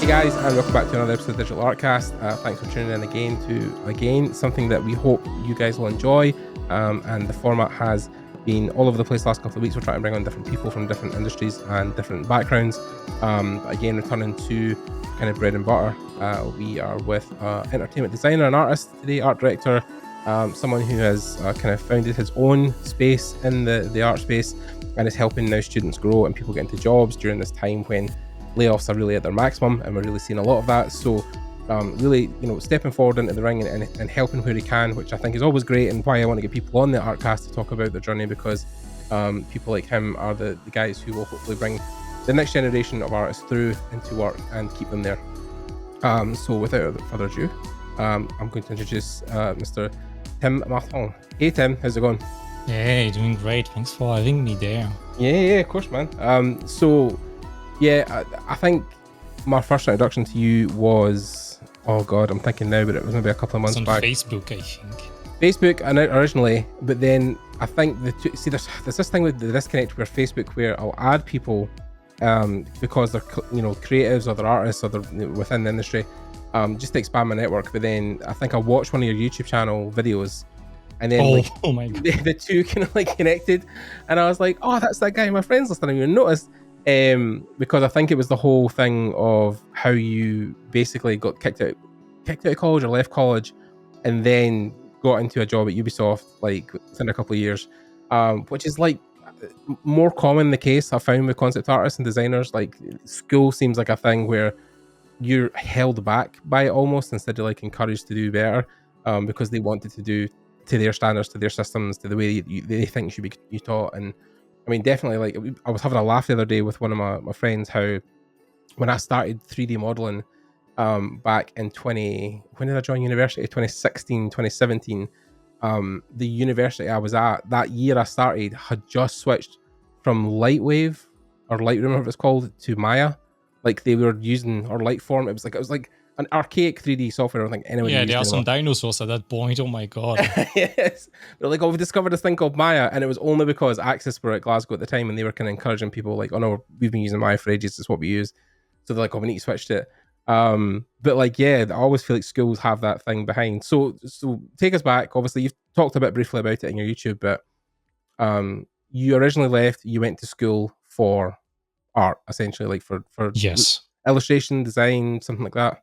Hey guys, and welcome back to another episode of Digital Artcast. Thanks for tuning in again to something that we hope you guys will enjoy. And the format has been all over the place the last couple of weeks. We're trying to bring on different people from different industries and different backgrounds. Again, returning to kind of bread and butter. We are with entertainment designer and artist today, art director, someone who has kind of founded his own space in the art space and is helping now students grow and people get into jobs during this time when layoffs are really at their maximum, and we're really seeing a lot of that. So really, stepping forward into the ring and helping where he can, which I think is always great, and why I want to get people on the Artcast to talk about their journey, because people like him are the guys who will hopefully bring the next generation of artists through into work and keep them there. So without further ado, I'm going to introduce Mr. Tim Mathon. Hey Tim, how's it going? Hey, doing great. Thanks for having me there. Yeah, of course, man. Yeah, I think my first introduction to you was, oh God, I'm thinking now, but it was maybe a couple of months back. On Facebook, I think. Facebook originally, but then I think there's this thing with the disconnect where Facebook, where I'll add people because they're creatives or they're artists or they're within the industry, just to expand my network. But then I think I watched one of your YouTube channel videos, and then oh my God. The two kind of like connected, and I was like, oh, that's that guy my friend's list. I didn't even notice. Because I think it was the whole thing of how you basically got kicked out of college or left college, and then got into a job at Ubisoft like within a couple of years, which is like more common the case I found with concept artists and designers. Like school seems like a thing where you're held back by it almost, instead of like encouraged to do better, because they wanted to do to their standards, to their systems, to the way they think should be taught. And I mean, definitely, like, I was having a laugh the other day with one of my friends, how when I started 3D modeling back in when did I join university? 2016, 2017. The university I was at that year I started had just switched from Lightwave or Lightroom, whatever it's called, to Maya. Like they were using, or Lightform. It was like an archaic 3D software. I don't think anyone. Yeah, there are some dinosaurs at that point. Oh my God. Yes, they're like, oh, we discovered this thing called Maya, and it was only because Axis were at Glasgow at the time, and they were kind of encouraging people, like, oh no, we've been using Maya for ages. It's what we use. So they're like, oh, we need to switch to it. But like, yeah, I always feel like schools have that thing behind. So take us back. Obviously, you've talked a bit briefly about it in your YouTube, but you originally left. You went to school for art, essentially, like for yes, illustration, design, something like that.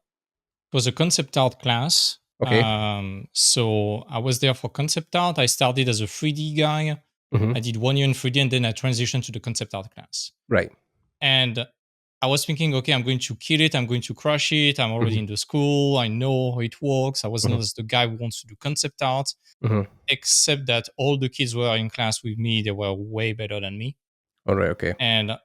It was a concept art class. Okay. So I was there for concept art. I started as a 3D guy. Mm-hmm. I did 1 year in 3D, and then I transitioned to the concept art class. Right. And I was thinking, okay, I'm going to kill it. I'm going to crush it. I'm already in the school. I know how it works. I was not as the guy who wants to do concept art, except that all the kids were in class with me. They were way better than me. All right. Okay. And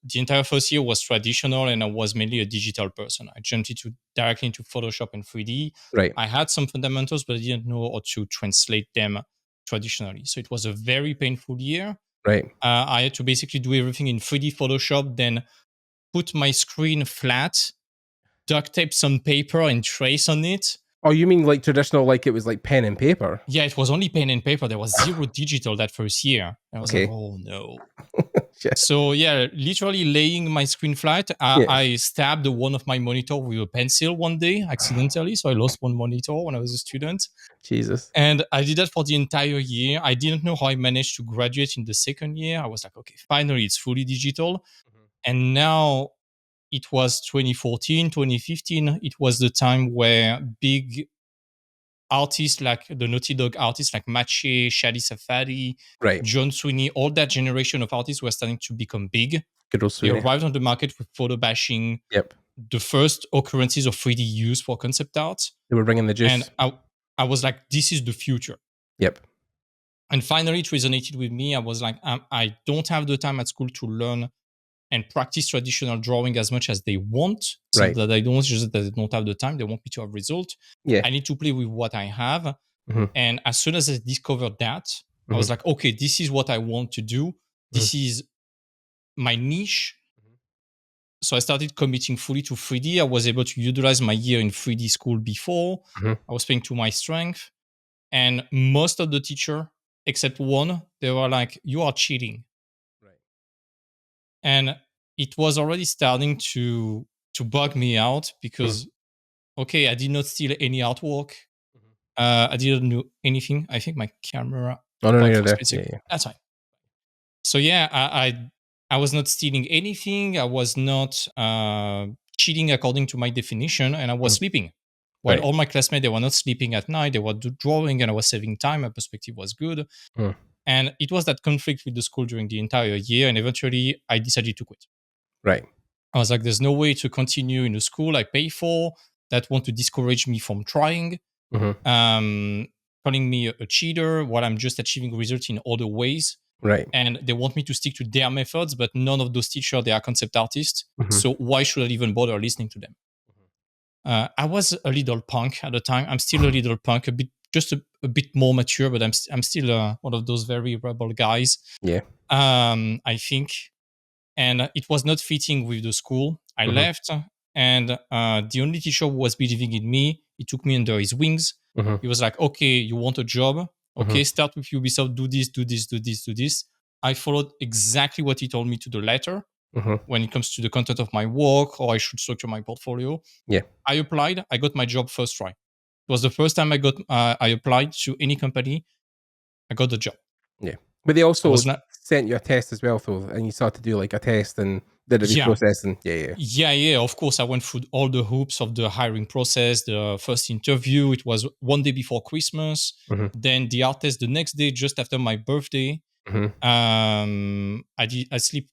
the entire first year was traditional, and I was mainly a digital person. I jumped directly into Photoshop and 3D. Right. I had some fundamentals, but I didn't know how to translate them traditionally. So it was a very painful year. Right. I had to basically do everything in 3D Photoshop, then put my screen flat, duct tape some paper and trace on it. Oh, you mean like traditional, like it was like pen and paper? Yeah, it was only pen and paper. There was zero digital that first year. I was like, oh no. So yeah, literally laying my screen flat. I stabbed one of my monitor with a pencil one day accidentally. So I lost one monitor when I was a student. Jesus. And I did that for the entire year. I didn't know how I managed to graduate in the second year. I was like, okay, finally it's fully digital. And now it was 2014, 2015. It was the time where big artists like the Naughty Dog artists like Mache, Shadi Safari, right, John Sweeney, all that generation of artists were starting to become big. They Sweeney arrived on the market with photo bashing. Yep. The first occurrences of 3D use for concept art. They were bringing the juice. And I was like, this is the future. Yep. And finally, it resonated with me. I was like, I don't have the time at school to learn and practice traditional drawing as much as they want. So right. that I don't just that they don't have the time. They want me to have result. Yeah. I need to play with what I have. And as soon as I discovered that, I was like, okay, this is what I want to do. This is my niche. So I started committing fully to 3D. I was able to utilize my year in 3D school before. I was playing to my strength. And most of the teacher, except one, they were like, you are cheating. Right. And it was already starting to to bug me out because okay, I did not steal any artwork. I didn't do anything. I think my camera Oh no, bugged you're for a there. split Yeah, second. yeah. That's fine. So yeah, I was not stealing anything. I was not cheating according to my definition, and I was sleeping. While Right. all my classmates, they were not sleeping at night. They were drawing, and I was saving time. My perspective was good. And it was that conflict with the school during the entire year. And eventually, I decided to quit. Right. I was like, there's no way to continue in a school I pay for that want to discourage me from trying, um, calling me a cheater while I'm just achieving results in other ways. Right. And they want me to stick to their methods, but none of those teachers, they are concept artists. So why should I even bother listening to them? I was a little punk at the time. I'm still a little punk, a bit, just a bit more mature, but I'm still one of those very rebel guys. Yeah. I think, and it was not fitting with the school. I left, and the only teacher who was believing in me, he took me under his wings. He was like, "Okay, you want a job? Okay, start with Ubisoft. Do this, do this, do this, do this." I followed exactly what he told me to the letter when it comes to the content of my work, or I should structure my portfolio. Yeah. I applied. I got my job first try. It was the first time I applied to any company. I got the job. Yeah. But they I also was not. sent you a test as well, though, and you started to do like a test and did a Yeah, reprocessing. Yeah. yeah. Of course, I went through all the hoops of the hiring process. The first interview, it was one day before Christmas. Then the art test the next day, just after my birthday. I sleep.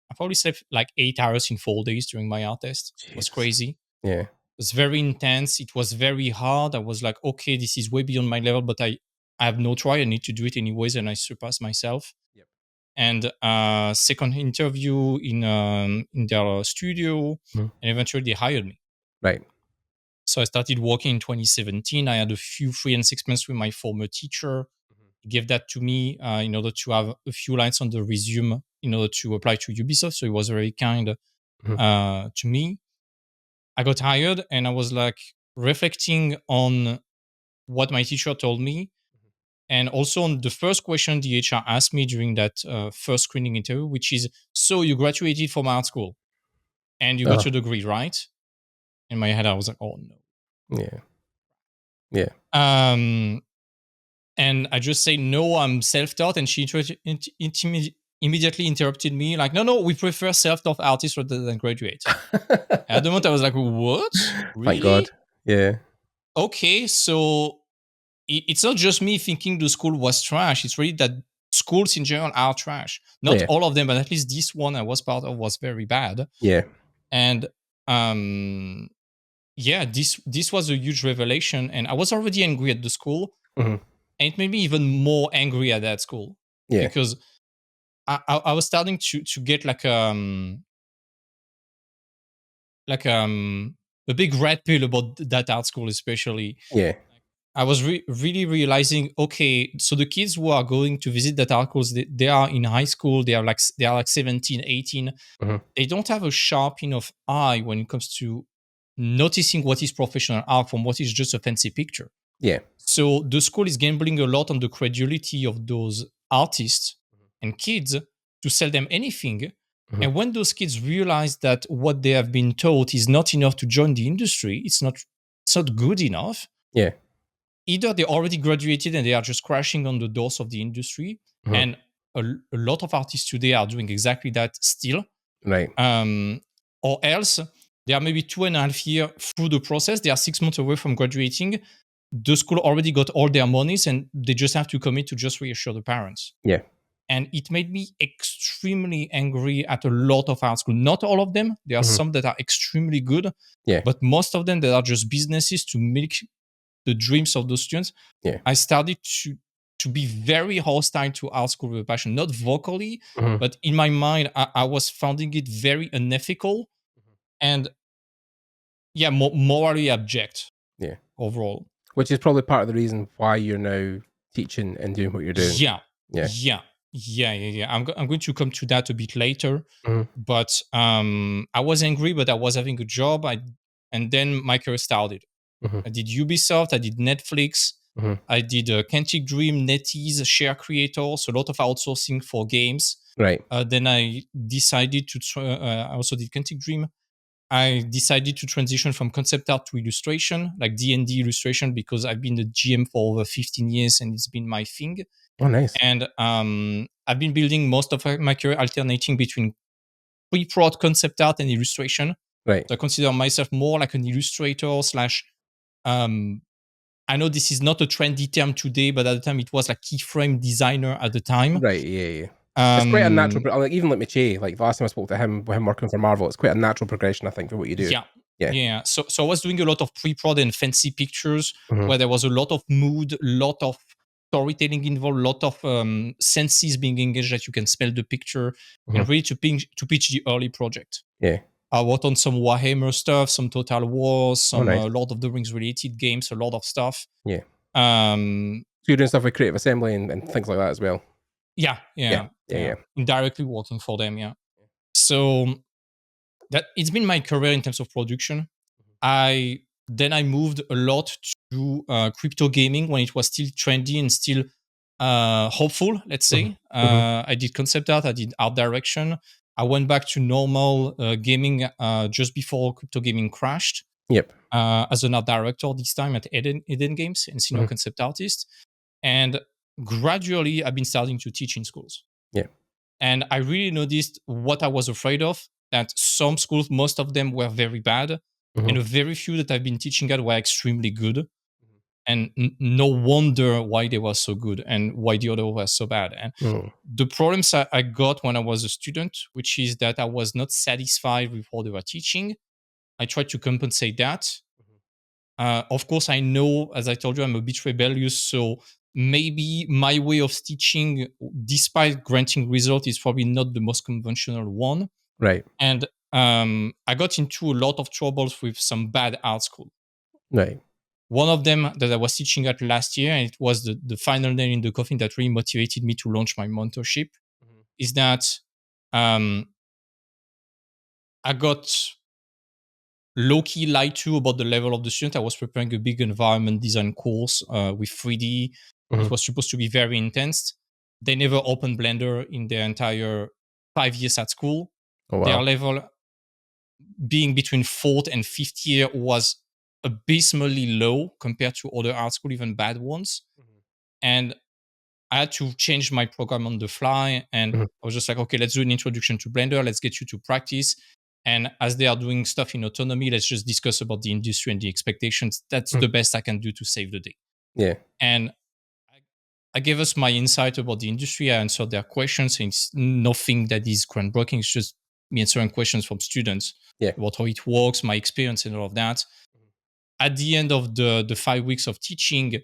I probably slept like 8 hours in 4 days during my art test. It was Jesus. crazy. Yeah. It was very intense. It was very hard. I was like, okay, this is way beyond my level, but I have no try. I need to do it anyways, and I surpassed myself. Yep. And second interview in their studio, and eventually they hired me. Right. So I started working in 2017. I had a few freelance experiments with my former teacher. He gave that to me in order to have a few lines on the resume in order to apply to Ubisoft. So he was very kind to me. I got hired, and I was like reflecting on what my teacher told me, and also on the first question the HR asked me during that first screening interview, which is, "So you graduated from art school and you got Oh. your degree, right?" In my head, I was like, "Oh no." Yeah. Yeah. And I just say, "No, I'm self-taught," and she immediately interrupted me, like, "No, we prefer self-taught artists rather than graduate." At the moment, I was like, "What? Thank God. Really?" Yeah. Okay, so it's not just me thinking the school was trash. It's really that schools in general are trash. Not Yeah. all of them, but at least this one I was part of was very bad. Yeah. And yeah, this was a huge revelation. And I was already angry at the school, and it made me even more angry at that school Yeah. because I was starting to get like a big red pill about that art school, especially. Yeah. I was really realizing, okay, so the kids who are going to visit that art schools, they are in high school, they are like 17, 18. They don't have a sharp enough eye when it comes to noticing what is professional art from what is just a fancy picture. Yeah. So the school is gambling a lot on the credulity of those artists and kids to sell them anything. And when those kids realize that what they have been taught is not enough to join the industry, it's not good enough. Yeah. Either they already graduated and they are just crashing on the doors of the industry, and a lot of artists today are doing exactly that still. Right. Or else they are maybe 2.5 years through the process. They are 6 months away from graduating. The school already got all their monies, and they just have to commit to just reassure the parents. Yeah. And it made me extremely angry at a lot of art schools. Not all of them. There are some that are extremely good. Yeah. But most of them that are just businesses to milk the dreams of those students. Yeah. I started to be very hostile to art school with a passion, not vocally, but in my mind, I was finding it very unethical and morally abject. Yeah. Overall. Which is probably part of the reason why you're now teaching and doing what you're doing. Yeah. Yeah. I'm going to come to that a bit later. But I was angry, but I was having a job. And then my career started. I did Ubisoft, I did Netflix, I did Quantic Dream, NetEase, Share Creator, so a lot of outsourcing for games. Right. Then I decided to try, I also did Quantic Dream. I decided to transition from concept art to illustration, like D&D illustration, because I've been the GM for over 15 years and it's been my thing. Oh, nice. And I've been building most of my career alternating between pre-prod concept art and illustration. Right. So I consider myself more like an illustrator slash, I know this is not a trendy term today, but at the time it was like keyframe designer at the time. Right, yeah. It's quite a natural, like even like Miche, like the last time I spoke to him, with him working for Marvel, it's quite a natural progression, I think, for what you do. Yeah. So I was doing a lot of pre-prod and fancy pictures Mhm. where there was a lot of mood, a lot of storytelling involved, a lot of senses being engaged that you can smell the picture, and really to pitch the early project. Yeah. I worked on some Warhammer stuff, some Total War, some nice. Lord of the Rings related games, a lot of stuff. Yeah. Um, So you're doing stuff with Creative Assembly and things like that as well. yeah. Indirectly working for them, yeah. So that it's been my career in terms of production. I moved a lot to crypto gaming when it was still trendy and still hopeful, let's say. I did concept art, I did art direction. I went back to normal gaming just before crypto gaming crashed. Yep. As an art director this time at Eden Games and senior concept artist. And gradually, I've been starting to teach in schools. Yeah. And I really noticed what I was afraid of, that some schools, most of them were very bad. And a very few that I've been teaching at were extremely good. And no wonder why they were so good and why the other were so bad. And the problems I got when I was a student, which is that I was not satisfied with what they were teaching. I tried to compensate that. Of course, I know, as I told you, I'm a bit rebellious. So maybe my way of teaching, despite granting result, is probably not the most conventional one. Right. And I got into a lot of troubles with some bad art school. Right. One of them that I was teaching at last year, and it was the final nail in the coffin that really motivated me to launch my mentorship, is that I got low-key lied to about the level of the student. I was preparing a big environment design course with 3D. It was supposed to be very intense. They never opened Blender in their entire 5 years at school. Oh, wow. Their level being between 4th and 5th year was abysmally low compared to other art school, even bad ones. And I had to change my program on the fly. And I was just like, okay, let's do an introduction to Blender. Let's get you to practice. And as they are doing stuff in autonomy, let's just discuss about the industry and the expectations. That's the best I can do to save the day. Yeah. And I gave us my insight about the industry. I answered their questions. It's nothing that is groundbreaking. It's just me answering questions from students about how it works, my experience, and all of that. At the end of the 5 weeks of teaching,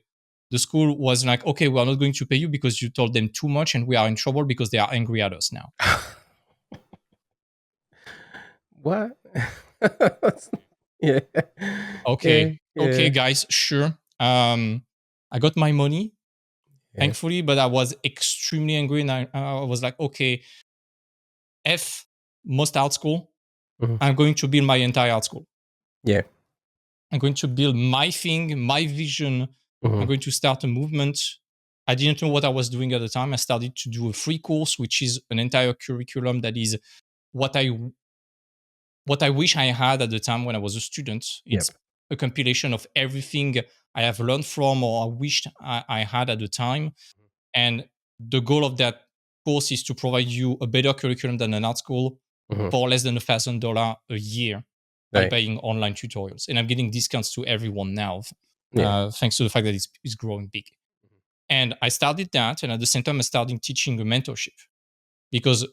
the school was like, okay, we are not going to pay you because you told them too much, and we are in trouble because they are angry at us now. What? Yeah. Okay. Yeah. Okay, guys, sure. I got my money, thankfully, but I was extremely angry, and I was like, okay, F most art school. I'm going to build my entire art school. Yeah. I'm going to build my thing, my vision. I'm going to start a movement. I didn't know what I was doing at the time. I started to do a free course, which is an entire curriculum that is what I wish I had at the time when I was a student. It's a compilation of everything I have learned from or I wished I had at the time. And the goal of that course is to provide you a better curriculum than an art school for less than $1,000 a year by buying online tutorials. And I'm getting discounts to everyone now, thanks to the fact that it's growing big. And I started that. And at the same time, I started teaching a mentorship because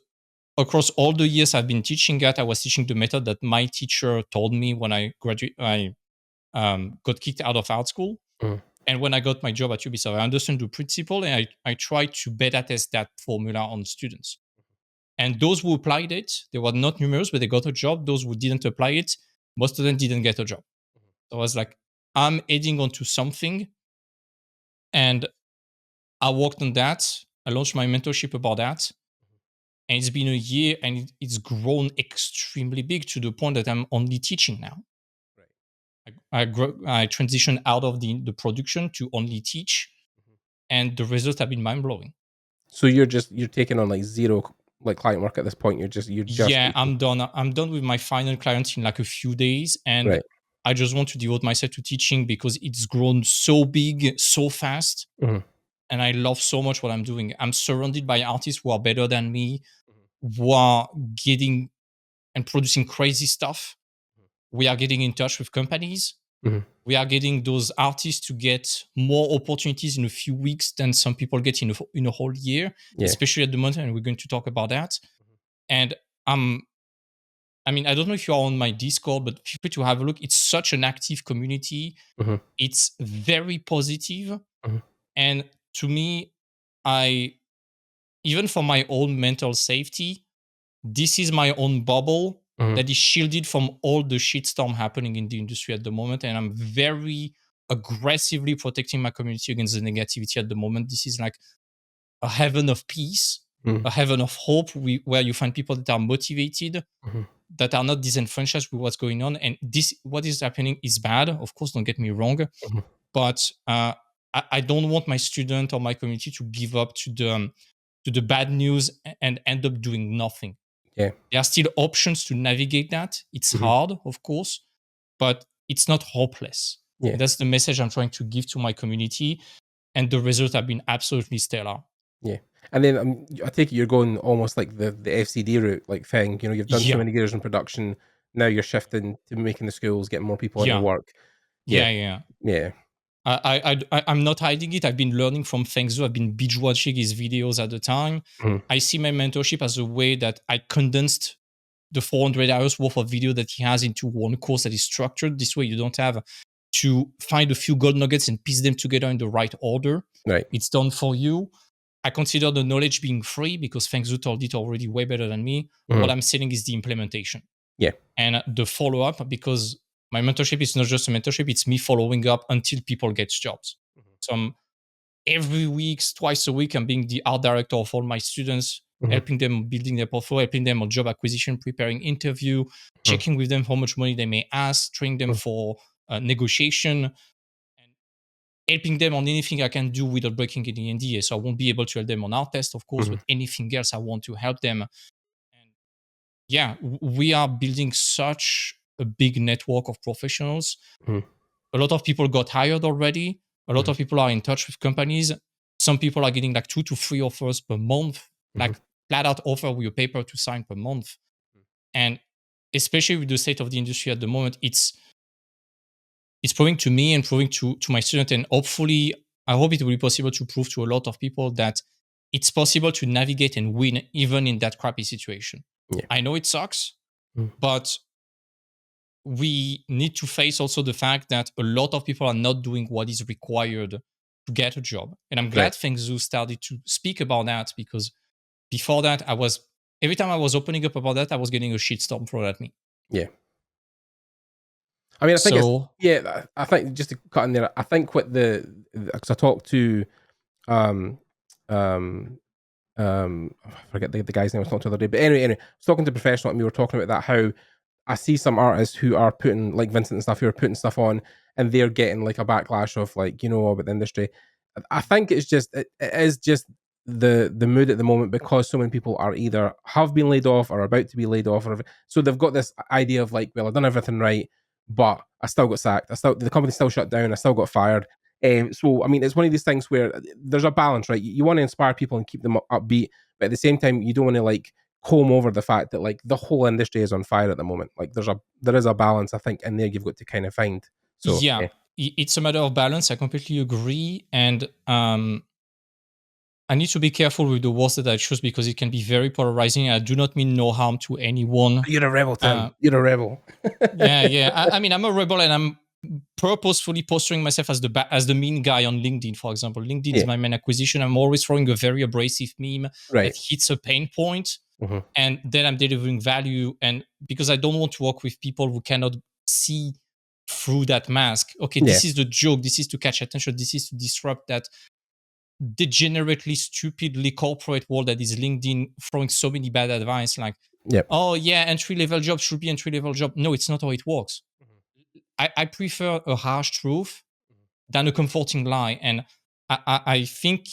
across all the years I've been teaching that, I was teaching the method that my teacher told me when I got kicked out of art school. And when I got my job at Ubisoft, I understood the principle and I tried to beta test that formula on students. And those who applied it, they were not numerous, but they got a job. Those who didn't apply it, most of them didn't get a job. So I was like, I'm adding on to something. And I worked on that. I launched my mentorship about that. And it's been a year and it's grown extremely big to the point that I'm only teaching now. I transitioned out of the production to only teach. And the results have been mind blowing. So you're taking on like zero like client work at this point? You're just Yeah, I'm done. I'm done with my final client in like a few days, and right. I just want to devote myself to teaching because it's grown so big so fast, Hmm. and I love so much what I'm doing. I'm surrounded by artists who are better than me, who are getting and producing crazy stuff. We are getting in touch with companies. Hmm. We are getting those artists to get more opportunities in a few weeks than some people get in a whole year, Yeah. especially at the moment, and we're going to talk about that. And I'm I mean, I don't know if you are on my Discord, but feel free to have a look. It's such an active community. Hmm. It's very positive. Hmm. And to me, I, even for my own mental safety, this is my own bubble Hmm. that is shielded from all the shitstorm happening in the industry at the moment. And I'm very aggressively protecting my community against the negativity at the moment. This is like a heaven of peace, Hmm. a heaven of hope, where you find people that are motivated, Hmm. that are not disenfranchised with what's going on. And this, what is happening, is bad. Of course, don't get me wrong, Hmm. but I don't want my student or my community to give up to the bad news and end up doing nothing. Yeah. There are still options to navigate that. It's Hmm. hard, of course, but it's not hopeless. Yeah. And that's the message I'm trying to give to my community. And the results have been absolutely stellar. Yeah. And then I take it you're going almost like the FCD route, like thing. You know, you've done so Yeah, many years in production. Now you're shifting to making the schools, getting more people into yeah, work. Yeah. yeah. Yeah. I'm not hiding it. I've been learning from Feng Zhu. I've been binge watching his videos at the time. Hmm. I see my mentorship as a way that I condensed the 400 hours worth of video that he has into one course that is structured. This way, you don't have to find a few gold nuggets and piece them together in the right order. Right. It's done for you. I consider the knowledge being free because Feng Zhu told it already way better than me. Hmm. What I'm selling is the implementation Yeah. and the follow up, because my mentorship is not just a mentorship, it's me following up until people get jobs. So I'm every week, twice a week, I'm being the art director of all my students, Hmm. helping them building their portfolio, helping them on job acquisition, preparing interview, Hmm. checking with them how much money they may ask, training them for negotiation, and helping them on anything I can do without breaking any NDA. So I won't be able to help them on art test, of course, Hmm. but anything else I want to help them. And yeah, we are building such a big network of professionals. Hmm. A lot of people got hired already. A lot Hmm. of people are in touch with companies. Some people are getting like 2 to 3 offers per month, Hmm. like flat out offer with a paper to sign per month. And especially with the state of the industry at the moment, it's proving to me and proving to my student, and hopefully I hope it will be possible to prove to a lot of people that it's possible to navigate and win even in that crappy situation. Yeah. I know it sucks, Hmm. but we need to face also the fact that a lot of people are not doing what is required to get a job. And I'm Right. glad Feng Zhu started to speak about that, because before that, every time I was opening up about that, I was getting a shitstorm thrown at me. Yeah. I mean, I think it's So, yeah. I think just to cut in there, I think what because I talked to um um I forget the guy's name I was talking to the other day, but anyway, I was talking to a professional and we were talking about that how I see some artists who are putting like Vincent and stuff who are putting stuff on and they're getting like a backlash of like, you know, about the industry. I think it's just it is just the mood at the moment because so many people are either have been laid off or about to be laid off or so they've got this idea of like, well, I've done everything right, but I still got sacked. The company still shut down. I still got fired. So I mean, it's one of these things where there's a balance, right? You want to inspire people and keep them upbeat, but at the same time, you don't want to like comb over the fact that like the whole industry is on fire at the moment. Like there is a balance, I think, in there you've got to kind of find. So yeah, yeah, it's a matter of balance. I completely agree. And I need to be careful with the words that I choose because it can be very polarizing. I do not mean no harm to anyone. you're a rebel, Uh, Tim. You're a rebel. yeah. I mean, I'm a rebel, and I'm purposefully posturing myself as as the mean guy on LinkedIn, for example. LinkedIn is Yeah, my main acquisition. I'm always throwing a very abrasive meme that right. hits a pain point, Hmm. and then I'm delivering value. And because I don't want to work with people who cannot see through that mask. Okay, Yeah, this is the joke. This is to catch attention. This is to disrupt that degenerately, stupidly corporate world that is LinkedIn, throwing so many bad advice like, yep. oh yeah, entry level job should be entry level job. No, it's not how it works. I prefer a harsh truth than a comforting lie. And I think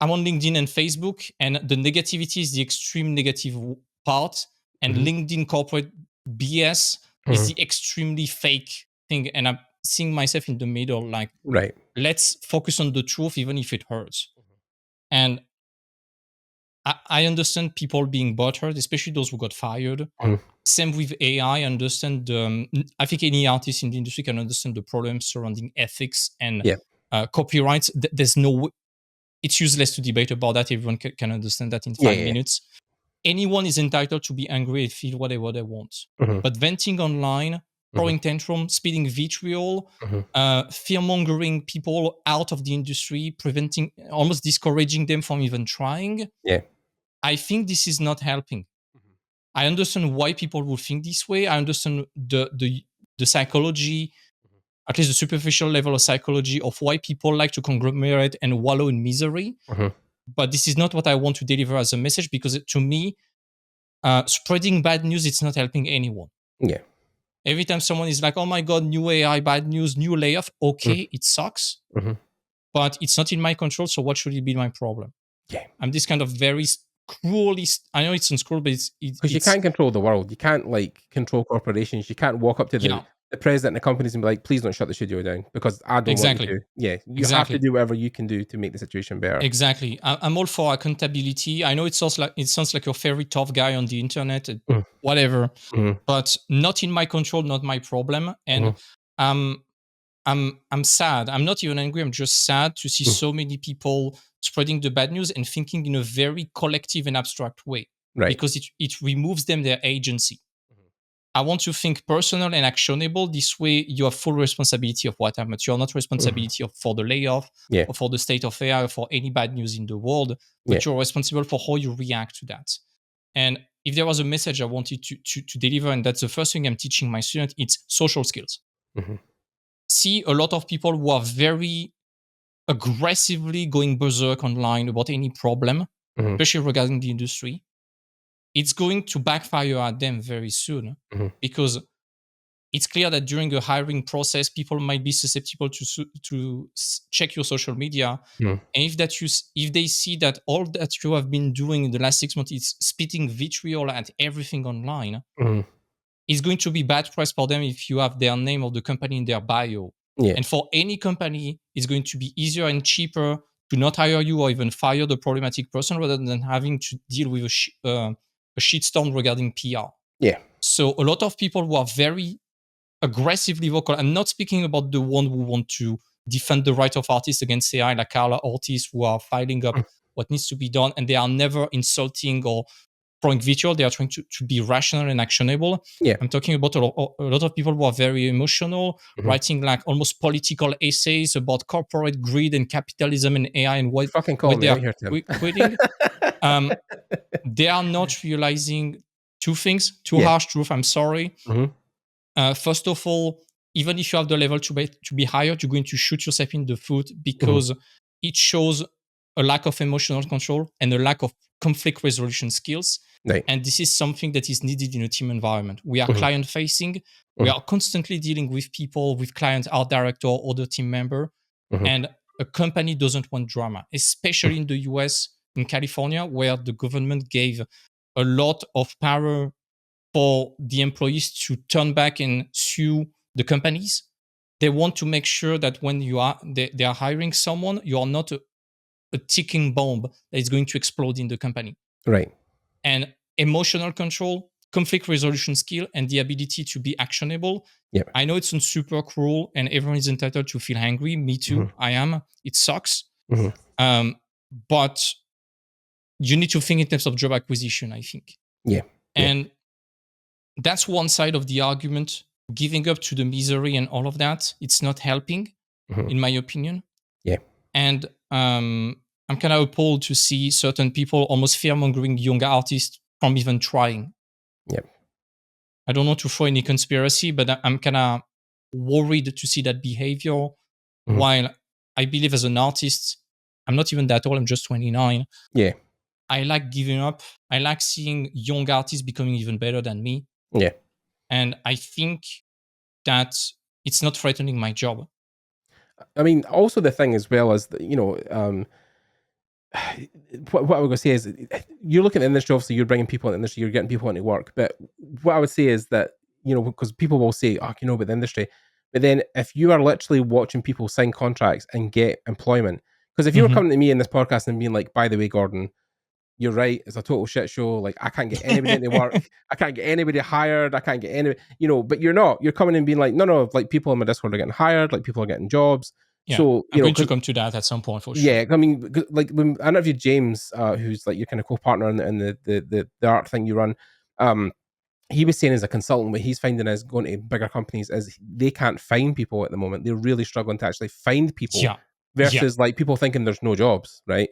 I'm on LinkedIn and Facebook, and the negativity is the extreme negative part, and LinkedIn corporate BS is the extremely fake thing. And I'm seeing myself in the middle, like, Right. let's focus on the truth, even if it hurts. And I understand people being butthurt, especially those who got fired. Same with AI. I understand. I think any artist in the industry can understand the problems surrounding ethics and copyrights. There's no. It's useless to debate about that. Everyone can understand that in 5 minutes. Anyone is entitled to be angry and feel whatever they want. But venting online, throwing tantrum, spitting vitriol, fear mongering people out of the industry, preventing, almost discouraging them from even trying. I think this is not helping. I understand why people would think this way. I understand the psychology, at least the superficial level of psychology of why people like to conglomerate and wallow in misery. But this is not what I want to deliver as a message, because to me, spreading bad news, it's not helping anyone. Every time someone is like, oh my God, new AI, bad news, new layoff. Okay, it sucks, but it's not in my control. So what should it be my problem? I'm this kind of very cruelly, I know it sounds cruel, but it's Because you can't control the world. You can't like control corporations. You can't walk up to the president of companies and be like, please don't shut the studio down because I don't want you to. Yeah, you have to do whatever you can do to make the situation better. Exactly. I'm all for accountability. I know it sounds like your very tough guy on the internet, whatever, but not in my control, not my problem. And I'm sad. I'm not even angry. I'm just sad to see so many people spreading the bad news and thinking in a very collective and abstract way, because it removes them their agency. I want to think personal and actionable. This way, you have full responsibility of what happens. You're not responsibility for the layoff or for the state of AI or for any bad news in the world, but you're responsible for how you react to that. And if there was a message I wanted to deliver, and that's the first thing I'm teaching my students, it's social skills. See a lot of people who are very aggressively going berserk online about any problem, especially regarding the industry. It's going to backfire at them very soon, because it's clear that during a hiring process, people might be susceptible to check your social media. And if they see that all that you have been doing in the last 6 months is spitting vitriol at everything online, it's going to be bad press for them if you have their name of the company in their bio. And for any company, it's going to be easier and cheaper to not hire you or even fire the problematic person, rather than having to deal with a shitstorm regarding PR. So a lot of people who are very aggressively vocal, I'm not speaking about the one who want to defend the right of artists against AI, like Carla Ortiz, who are filing up what needs to be done, and they are never insulting or throwing vitriol. They are trying to be rational and actionable. I'm talking about a lot of people who are very emotional, writing like almost political essays about corporate greed and capitalism and AI and what they are quitting. They are not realizing two things, two harsh truths. I'm sorry. First of all, even if you have the level to be hired, you're going to shoot yourself in the foot, because it shows a lack of emotional control and a lack of conflict resolution skills. And this is something that is needed in a team environment. We are client facing. We are constantly dealing with people, with clients, art director, or other team member. And a company doesn't want drama, especially in the US, in California, where the government gave a lot of power for the employees to turn back and sue the companies. They want to make sure that when they are hiring someone, you are not a ticking bomb that is going to explode in the company. And emotional control, conflict resolution skill, and the ability to be actionable. I know it's super cruel and everyone is entitled to feel angry. Me too. I am. It sucks. But you need to think in terms of job acquisition, I think. And that's one side of the argument. Giving up to the misery and all of that, it's not helping, in my opinion. And I'm kind of appalled to see certain people almost fear-mongering young artists from even trying. I don't want to throw any conspiracy, but I'm kind of worried to see that behavior. While I believe as an artist, I'm not even that old, I'm just 29. I like giving up. I like seeing young artists becoming even better than me. And I think that it's not threatening my job. I mean, also the thing as well is that, what I was going to say is, you're looking at the industry, obviously you're bringing people in the industry, you're getting people into work. But what I would say is that, because people will say, oh, about the industry. But then if you are literally watching people sign contracts and get employment, because if you were Mhm. coming to me in this podcast and being like, by the way, Gordon, you're right, it's a total shit show. Like, I can't get anybody into work. I can't get anybody hired. I can't get any, but you're not. You're coming and being like, no, like people in my Discord are getting hired. Like people are getting jobs. Yeah, So, I'm going to because come to that at some point for sure. yeah, I mean, like when I interviewed James, who's like your kind of co-partner in the art thing you run, he was saying as a consultant, what he's finding is going to bigger companies is they can't find people at the moment. They're really struggling to actually find people Yeah, yeah. versus like people thinking there's no jobs, right?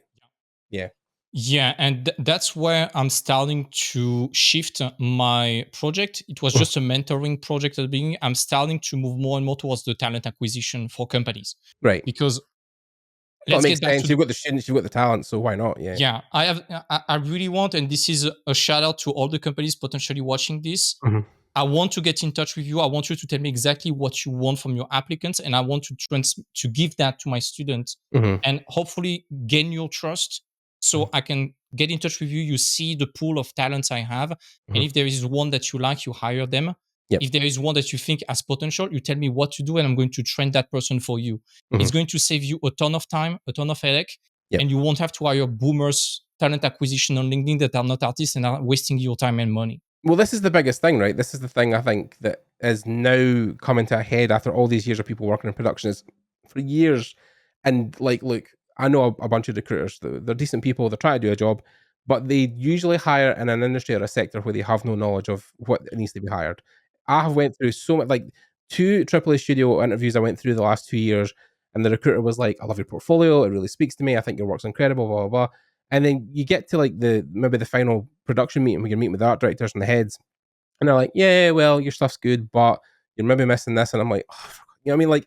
Yeah. Yeah, and that's where I'm starting to shift my project. It was Mhm. just a mentoring project at the beginning. I'm starting to move more and more towards the talent acquisition for companies Right. because Well, it let's makes get back to sense. the You've got the students, you've got the talent, so why not? Yeah. yeah. I really want, and this is a shout out to all the companies potentially watching this. Mhm. I want to get in touch with you. I want you to tell me exactly what you want from your applicants, and I want to give that to my students, Mhm. and hopefully gain your trust, Mhm. so I can get in touch with you. You see the pool of talents I have, and Mhm. if there is one that you like, you hire them. Yep. If there is one that you think has potential, you tell me what to do, and I'm going to train that person for you. It's Mhm. going to save you a ton of time, a ton of headache, Yep. and you won't have to hire boomers talent acquisition on LinkedIn that are not artists and are wasting your time and money. Well, this is the biggest thing, right? This is the thing I think that is now coming to a head after all these years of people working in production is for years. And like, look, I know a bunch of recruiters. They're decent people. They're trying to do a job, but they usually hire in an industry or a sector where they have no knowledge of what needs to be hired. I have went through so much, like two AAA studio interviews I went through the last 2 years, and the recruiter was like, "I love your portfolio. It really speaks to me. I think your work's incredible." Blah blah blah. And then you get to like maybe the final production meeting where you're meeting with the art directors and the heads, and they're like, "Yeah, well, your stuff's good, but you're maybe missing this." And I'm like, oh, what I mean? Like,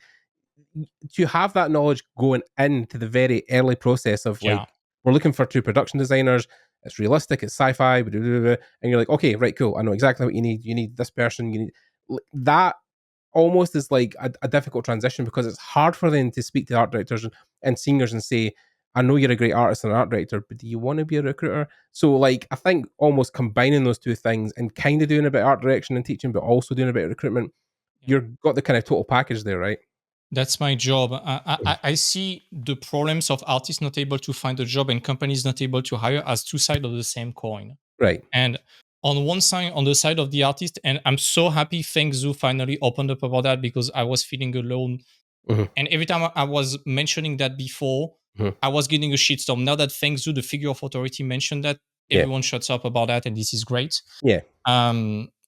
to have that knowledge going into the very early process of Yeah. like, we're looking for two production designers. It's realistic. It's sci-fi. Blah, blah, blah, blah, and you're like, okay, right, cool. I know exactly what you need. You need this person. You need that. Almost is like a difficult transition because it's hard for them to speak to art directors and seniors and say, I know you're a great artist and an art director, but do you want to be a recruiter? So, like, I think almost combining those two things and kind of doing a bit of art direction and teaching, but also doing a bit of recruitment, Yeah. you've got the kind of total package there, right? That's my job. Mhm. I see the problems of artists not able to find a job and companies not able to hire as two sides of the same coin. Right. And on one side, on the side of the artist, and I'm so happy Fengzu finally opened up about that because I was feeling alone. Mhm. And every time I was mentioning that before, Mhm. I was getting a shitstorm. Now that Fengzu, the figure of authority, mentioned that, Yeah. everyone shuts up about that, and this is great. Yeah.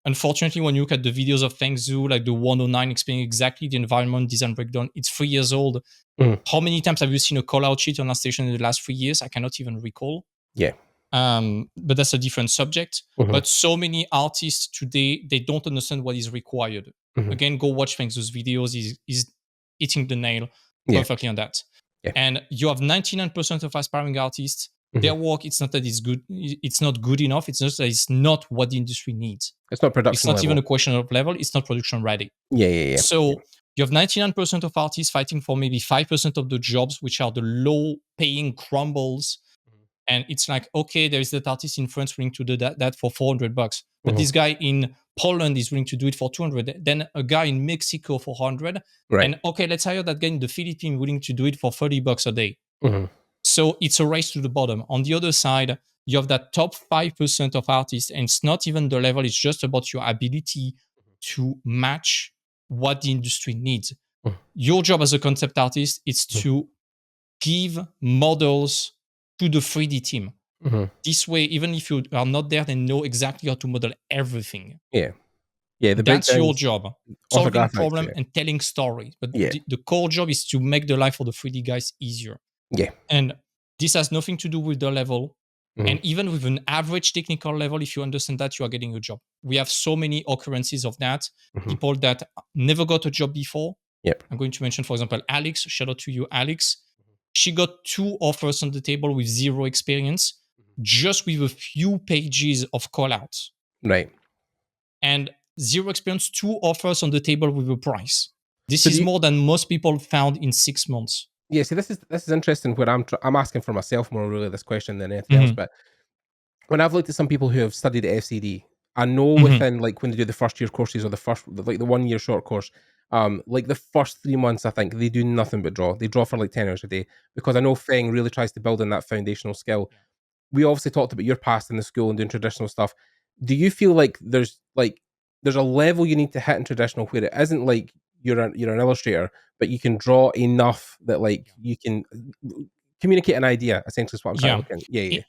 Unfortunately, when you look at the videos of Fengzu, like the 109 explaining exactly the environment design breakdown, it's 3 years old. Mhm. How many times have you seen a call out sheet on Artstation in the last 3 years? I cannot even recall. Yeah. But that's a different subject. Mhm. But so many artists today, they don't understand what is required. Mhm. Again, go watch Fengzu's videos. He's hitting the nail Yeah. perfectly on that. Yeah. And you have 99% of aspiring artists, Mhm. their work, it's not that it's good, it's not good enough. It's just that it's not what the industry needs. It's not It's production not even level. a question of level. It's not production ready. Yeah. Yeah. Yeah. Yeah. So you have 99% of artists fighting for maybe 5% of the jobs, which are the low paying crumbles. And it's like, okay, there is that artist in France willing to do that for $400, but Mhm. this guy in Poland is willing to do it for 200. Then a guy in Mexico for 100, Right. and okay, let's hire that guy in the Philippines willing to do it for $30 a day. Mhm. So it's a race to the bottom. On the other side, you have that top 5% of artists, and it's not even the level, it's just about your ability to match what the industry needs. Mhm. Your job as a concept artist is Mhm. to give models to the 3D team. Mhm. This way, even if you are not there, they know exactly how to model everything. Yeah. Yeah. The That's your breakdowns, job, solving orthographics. problem Yeah. and telling stories. But Yeah. the core job is to make the life for the 3D guys easier. Yeah. And this has nothing to do with the level. Mhm. And even with an average technical level, if you understand that, you are getting a job. We have so many occurrences of that. Mhm. People that never got a job before. Yep. I'm going to mention, for example, Alex. Shout out to you, Alex. She got 2 offers on the table with zero experience, just with a few pages of callouts. Right. And zero experience, 2 offers on the table with a price. This So do is you, more than most people found in 6 months. Yeah, see, this is interesting. Where I'm asking for myself more really this question than anything else. But when I've looked at some people who have studied at FCD, I know within like when they do the first year courses or the 1 year short course, like the first 3 months, I think they do nothing but draw. They draw for like 10 hours a day because I know Feng really tries to build in that foundational skill. We obviously talked about your past in the school and doing traditional stuff. Do you feel like there's a level you need to hit in traditional where it isn't like you're an illustrator, but you can draw enough that like you can communicate an idea? Essentially, is what I'm trying to Yeah. look at. Yeah, yeah.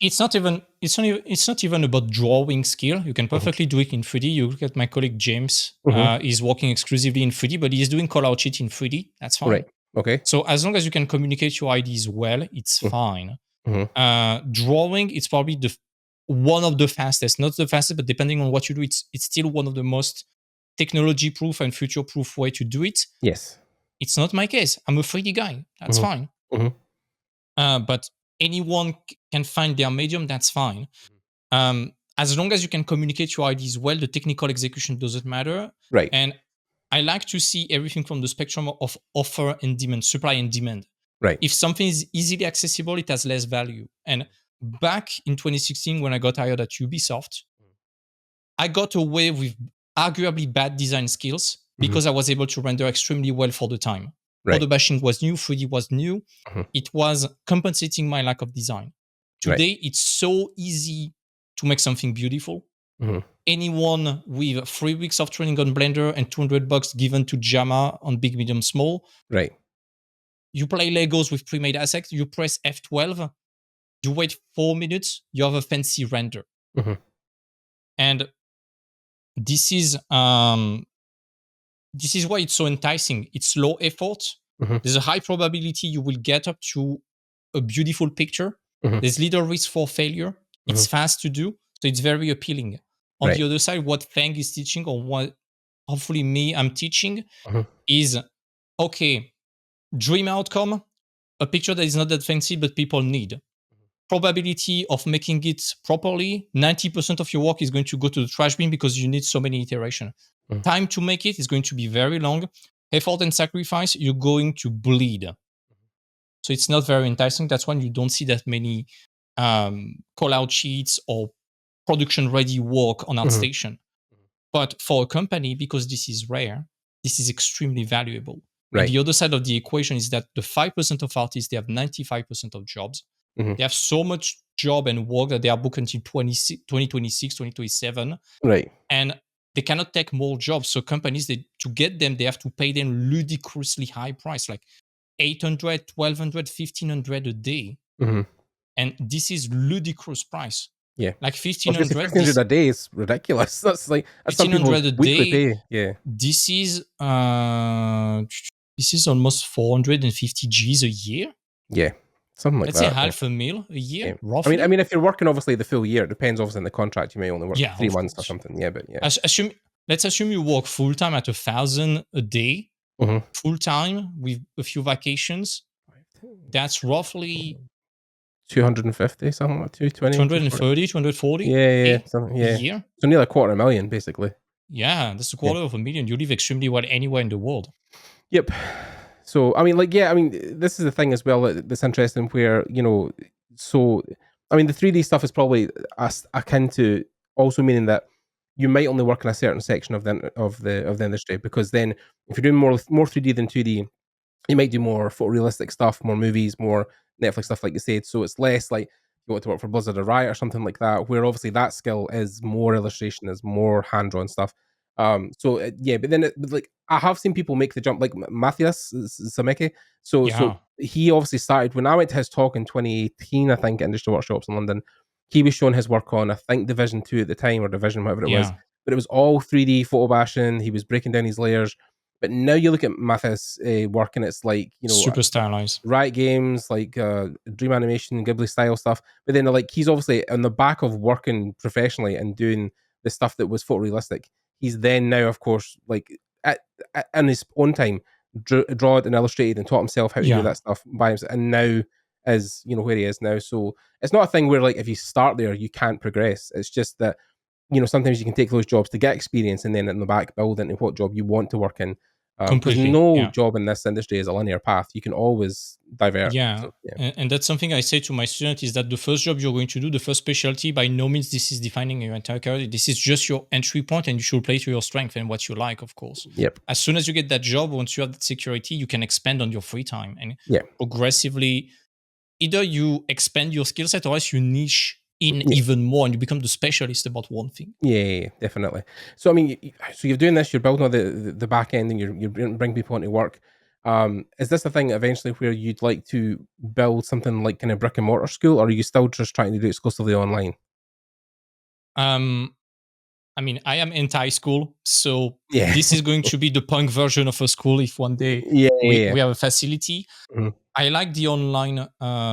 It's not even about drawing skill. You can Mhm, perfectly do it in 3D. You look at my colleague James. mhm. He's working exclusively in 3D, but he's doing call out sheet in 3D. That's Right. fine. Okay. So as long as you can communicate your ideas well, it's Mm, fine. mhm. Drawing, it's probably one of the fastest, not the fastest, but depending on what you do, it's still one of the most technology proof and future proof way to do it. Yes. It's not my case. I'm a 3D guy. That's Mhm, fine. mhm. But anyone can find their medium. That's fine. As long as you can communicate your ideas well, the technical execution doesn't matter. Right. And I like to see everything from the spectrum of offer and demand, supply and demand. Right. If something is easily accessible, it has less value. And back in 2016, when I got hired at Ubisoft, I got away with arguably bad design skills Mhm. because I was able to render extremely well for the time. Right. Photo bashing was new, 3D was new. Mhm. It was compensating my lack of design. Right. Today, it's so easy to make something beautiful. Mhm. Anyone with 3 weeks of training on Blender and $200 given to JAMA on big, medium, small, Right. you play Legos with pre-made assets, you press F12, you wait 4 minutes, you have a fancy render. Mhm. And this is why it's so enticing. It's low effort. Mhm. There's a high probability you will get up to a beautiful picture. Mhm. There's little risk for failure. It's Mhm. fast to do, so it's very appealing. On Right. the other side, what Feng is teaching, or what hopefully me I'm teaching, Mhm. is okay. Dream outcome: a picture that is not that fancy, but people need. Probability of making it properly, 90% of your work is going to go to the trash bin because you need so many iterations. Mhm. Time to make it is going to be very long. Effort and sacrifice, you're going to bleed. So it's not very enticing. That's why you don't see that many call out sheets or production ready work on Mhm. Artstation. But for a company, because this is rare, this is extremely valuable. And Right. the other side of the equation is that the 5% of artists, they have 95% of jobs. Mhm. They have so much job and work that they are booked until 2026, 2027, Right. and they cannot take more jobs. So companies, to get them, they have to pay them ludicrously high price, like 800, 1200, 1500 a day. Mhm. And this is ludicrous price. Yeah. Like I was gonna say 1500, 1,500 a day is ridiculous. That's some people's 1500 a weekly day, pay. Yeah. this is almost 450 G's a year. Yeah. Something like Let's say that. Yeah. half a mil a Yeah. year, I roughly. mean, if you're working obviously the full year, it depends obviously on the contract. You may only work Yeah, 3 of months or course. something. Yeah, but yeah. Assume let's assume you work full time at 1,000 a day, Mhm. full time with a few vacations. That's roughly 250, something like 220, 240. 230, 240 Yeah, yeah, k something, a yeah. year. So nearly 250,000 basically. Yeah, that's a Yeah. quarter of a million. You live extremely well anywhere in the world. Yep. So, I mean, like, yeah, I mean, this is the thing as well that's interesting where, so, I mean, the 3D stuff is probably akin to also meaning that you might only work in a certain section of the industry because then if you're doing more 3D than 2D, you might do more photorealistic stuff, more movies, more Netflix stuff, like you said. So it's less like you want to work for Blizzard or Riot or something like that, where obviously that skill is more illustration, is more hand drawn stuff. Yeah, but then but like I have seen people make the jump, like Matthias Sameke. So Yeah, he obviously started when I went to his talk in 2018, I think, at Industry Workshops in London. He was showing his work on, I think, Division 2 at the time, or Division, whatever it was. yeah, But it was all 3D photo bashing. He was breaking down his layers, but now you look at Mathis work, and it's like super stylized. Riot Games, like Dream Animation, Ghibli style stuff. But then like he's obviously on the back of working professionally and doing the stuff that was photorealistic. He's then now, of course, like in his own time, drawed and illustrated and taught himself how to do Yeah, that stuff by himself, and now is where he is now. So it's not a thing where like if you start there you can't progress. It's just that sometimes you can take those jobs to get experience and then in the back build into what job you want to work in. Because Completely. no Yeah. job in this industry is a linear path. You can always divert. Yeah. So yeah, And that's something I say to my student is that the first job you're going to do, the first specialty, by no means this is defining your entire career. This is just your entry point and you should play to your strength and what you like, of course. yep, As soon as you get that job, once you have that security, you can expand on your free time and yeah, progressively either you expand your skill set or else you niche in yeah. even more and you become the specialist about one thing. Yeah, definitely. So I mean, so you're doing this, you're building all the back end, and you're bring people into work. Is this a thing eventually where you'd like to build something like kind of brick and mortar school, or are you still just trying to do it exclusively online? Um, I mean, I am anti-school, so Yeah, this is going to be the punk version of a school if one day yeah, yeah, yeah. we have a facility. Mhm, I like the online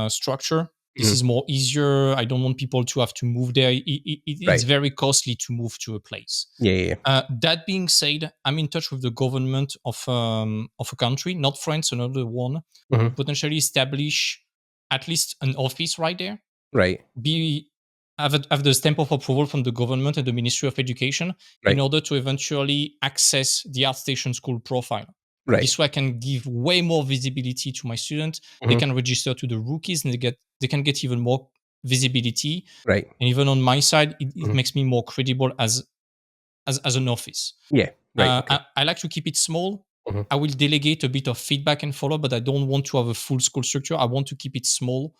structure. This mhm. is more easier. I don't want people to have to move there. It's Right. very costly to move to a place. Yeah, yeah, yeah. That being said, I'm in touch with the government of a country, not France, another one, Mhm. to potentially establish at least an office right there. Right, Be have the stamp of approval from the government and the Ministry of Education in right, order to eventually access the Artstation School profile. right. This way, I can give way more visibility to my students. They Mhm. can register to the rookies, and they can get even more visibility. Right. And even on my side, it Mhm. makes me more credible as an office. Yeah. Right. Okay. I like to keep it small. Mhm. I will delegate a bit of feedback and follow, but I don't want to have a full school structure. I want to keep it small.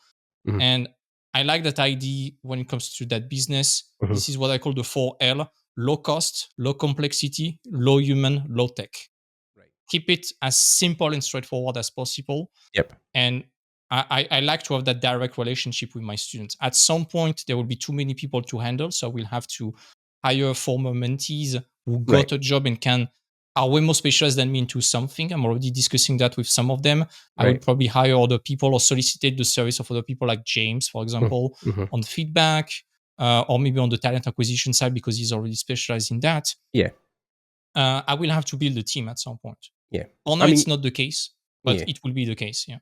Mhm. And I like that idea when it comes to that business. Mhm. This is what I call the 4L: low cost, low complexity, low human, low tech. Right. Keep it as simple and straightforward as possible. Yep. And I like to have that direct relationship with my students. At some point, there will be too many people to handle. So I will have to hire former mentees who Right. got a job and are way more specialized than me into something. I'm already discussing that with some of them. I would Right. probably hire other people or solicitate the service of other people like James, for Mhm. example, Mhm. on feedback, or maybe on the talent acquisition side because he's already specialized in that. Yeah. I will have to build a team at some point. Yeah. For now, I mean, it's not the case, but yeah. it will be the case. Yeah.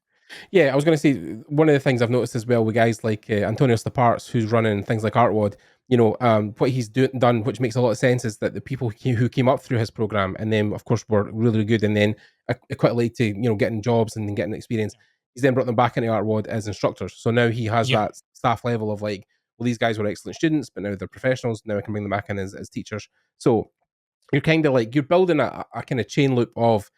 Yeah, I was going to say one of the things I've noticed as well with guys like Antonio Staparts, who's running things like Artwad, what he's done, which makes a lot of sense, is that the people who came up through his program and then, of course, were really, really good, and then quite late to getting jobs and then getting experience. He's then brought them back into Artwad as instructors. So now he has Yeah. that staff level of like, well, these guys were excellent students, but now they're professionals. Now I can bring them back in as teachers. So you're kind of like you're building a kind of chain loop of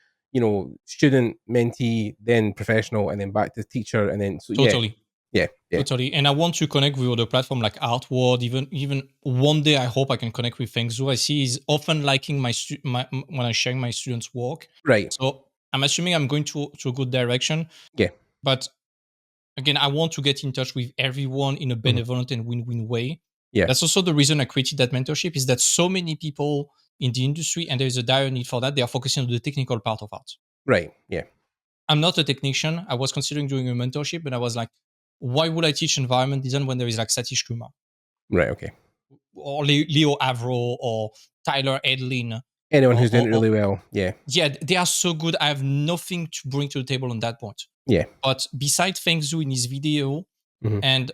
student mentee then professional and then back to teacher and then so yeah, Totally. yeah, yeah, Totally. And I want to connect with other platform like Artward. Even one day, I hope I can connect with Fengzu. I see he's often liking when I share my students' work. right, So I'm assuming I'm going to a good direction. yeah, But again, I want to get in touch with everyone in a mhm, benevolent and win-win way. yeah, That's also the reason I created that mentorship. Is that so many people in the industry, and there is a dire need for that. They are focusing on the technical part of art. right, yeah, I'm not a technician. I was considering doing a mentorship, but I was like, why would I teach environment design when there is like Satish Kumar right, okay. or Leo Avro or Tyler Edlin? Anyone Or, who's doing or, it or really well, yeah, yeah, they are so good. I have nothing to bring to the table on that point. yeah, But besides Feng Zhu in his video, mhm, and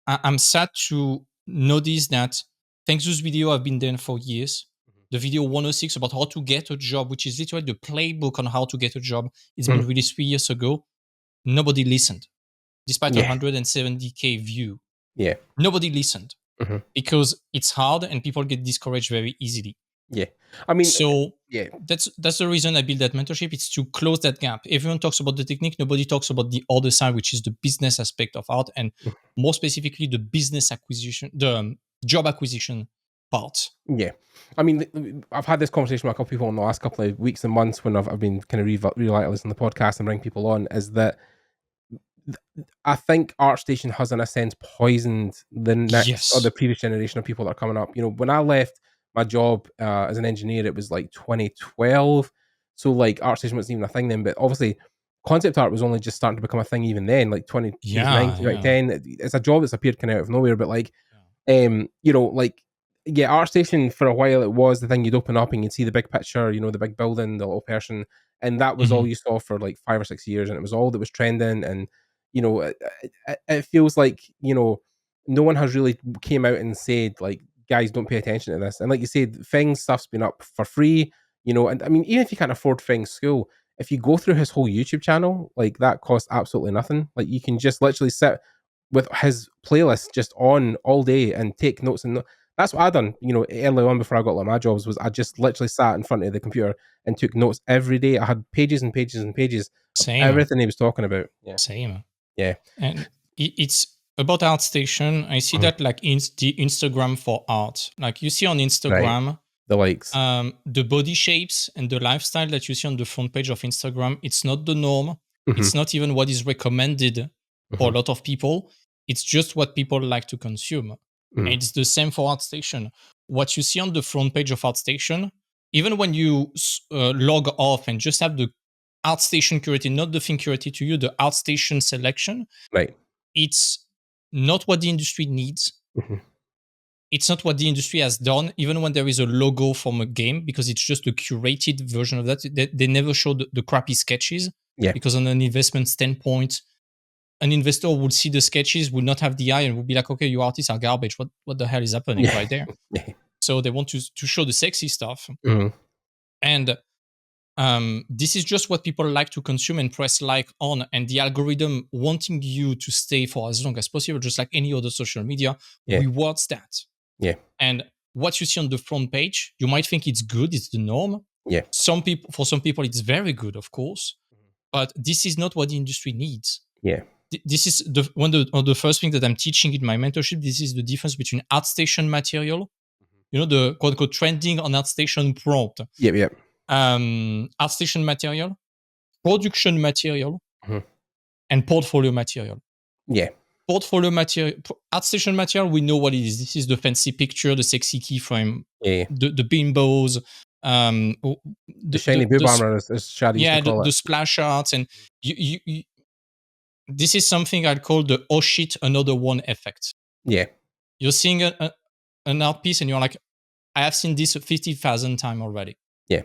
I'm sad to notice that Feng Zhu's video have been there for years. The video 106 about how to get a job, which is literally the playbook on how to get a job, it's mhm, been released 3 years ago. Nobody listened despite yeah, 170K view. yeah, Nobody listened mhm, because it's hard and people get discouraged very easily. yeah. I mean, So yeah, that's the reason I built that mentorship. It's to close that gap. Everyone talks about the technique, nobody talks about the other side, which is the business aspect of art, and mhm, more specifically the business acquisition, the job acquisition part. yeah. I mean, I've had this conversation with a couple of people in the last couple of weeks and months when I've been kind of revitalizing the podcast and bring people on. Is that I think ArtStation has, in a sense, poisoned the next or the Yes. previous generation of people that are coming up. When I left my job as an engineer, it was like 2012. So like ArtStation wasn't even a thing then, but obviously concept art was only just starting to become a thing even then, like 2009, Yeah. Yeah. 2010. It's a job that's appeared kind of out of nowhere, but like Yeah. like yeah, ArtStation for a while it was the thing you'd open up and you'd see the big picture, the big building, the little person, and that was all Mhm. you saw for like 5 or 6 years, and it was all that was trending. And it feels like no one has really came out and said like, guys, don't pay attention to this. And like you said, Feng stuff's been up for free. you know. And I mean, even if you can't afford Frank's school, if you go through his whole YouTube channel, like that costs absolutely nothing. Like you can just literally sit with his playlist just on all day and take notes. And that's what I done, you know, early on before I got like my jobs, was I just literally sat in front of the computer and took notes every day. I had pages and pages and pages of Same. everything he was talking about. Yeah. Same. Yeah. And it's about Artstation. I see that like in the Instagram for art. Like you see on Instagram, Right. The likes. the body shapes and the lifestyle that you see on the front page of Instagram, it's not the norm. It's not even what is recommended for a lot of people. It's just what people like to consume. And it's the same for Artstation. What you see on the front page of Artstation, even when you log off and just have the Artstation curated, not the thing curated to you, the Artstation selection, Right. it's not what the industry needs. It's not what the industry has done, even when there is a logo from a game, because it's just a curated version of that. They never show the crappy sketches. Yeah. Because on an investment standpoint, an investor would see the sketches, would not have the eye, and would be like, okay, you artists are garbage. What the hell is happening right there? Yeah. So they want to show the sexy stuff. And this is just what people like to consume and press like on, and the algorithm wanting you to stay for as long as possible, just like any other social media, rewards that. Yeah. And what you see on the front page, you might think it's good, it's the norm. Yeah. For some people, it's very good, of course, but this is not what the industry needs. Yeah. This is one of the first things that I'm teaching in my mentorship. This is the difference between Artstation material, you know, the quote unquote trending on Artstation prompt. Yep. Artstation material, production material, and portfolio material. Yeah. Portfolio material, Artstation material, we know what it is. This is the fancy picture, the sexy keyframe, the bimbos, the shiny boob armor, as Shad used to call it. The splash arts, and you this is something I'd call the oh shit, another one effect. Yeah. You're seeing an art piece and you're like, I have seen this 50,000 times already. Yeah.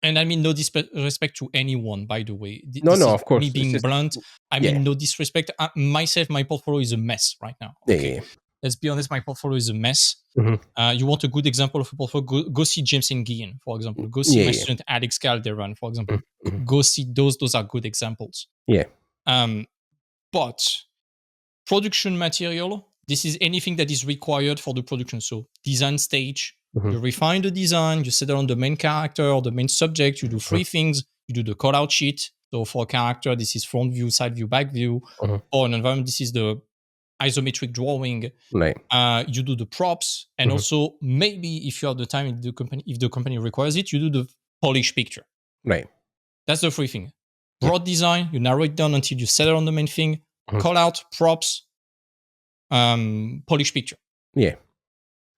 And I mean no disrespect to anyone, by the way. No, of course. Me being blunt. I mean no disrespect. Myself, my portfolio is a mess right now. Okay. Yeah. Let's be honest, my portfolio is a mess. You want a good example of a portfolio? Go see James Nguyen, for example. Go see my student Alex Calderon, for example. Go see those. Those are good examples. Yeah. But production material, this is anything that is required for the production. So design stage, you refine the design, you settle on the main character or the main subject, you do three things. You do the call out sheet. So for a character, this is front view, side view, back view. For an environment, this is the isometric drawing. Right. You do the props, and also maybe if you have the time in the company, if the company requires it, you do the polish picture. Right. That's the three things. Broad design, you narrow it down until you settle on the main thing. Call out, props, polish picture. Yeah.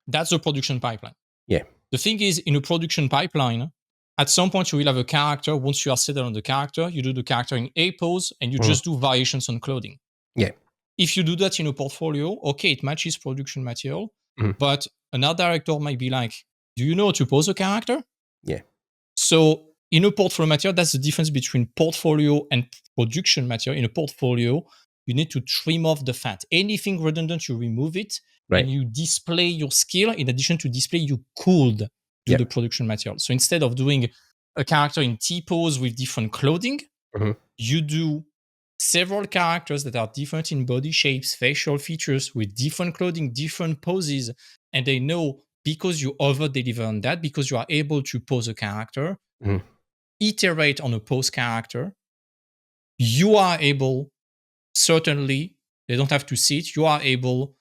That's the production pipeline. Yeah. The thing is, in a production pipeline, at some point you will have a character. Once you are settled on the character, you do the character in A pose, and you just do variations on clothing. Yeah. If you do that in a portfolio, okay, it matches production material, but an art director might be like, do you know how to pose a character? Yeah. So in a portfolio material, that's the difference between portfolio and production material. In a portfolio, you need to trim off the fat. Anything redundant, you remove it, and you display your skill. In addition to display, you could do the production material. So instead of doing a character in T-pose with different clothing, you do several characters that are different in body shapes, facial features, with different clothing, different poses, and they know because you over-deliver on that, because you are able to pose a character, iterate on a pose character, you are able, certainly, they don't have to see it, you are able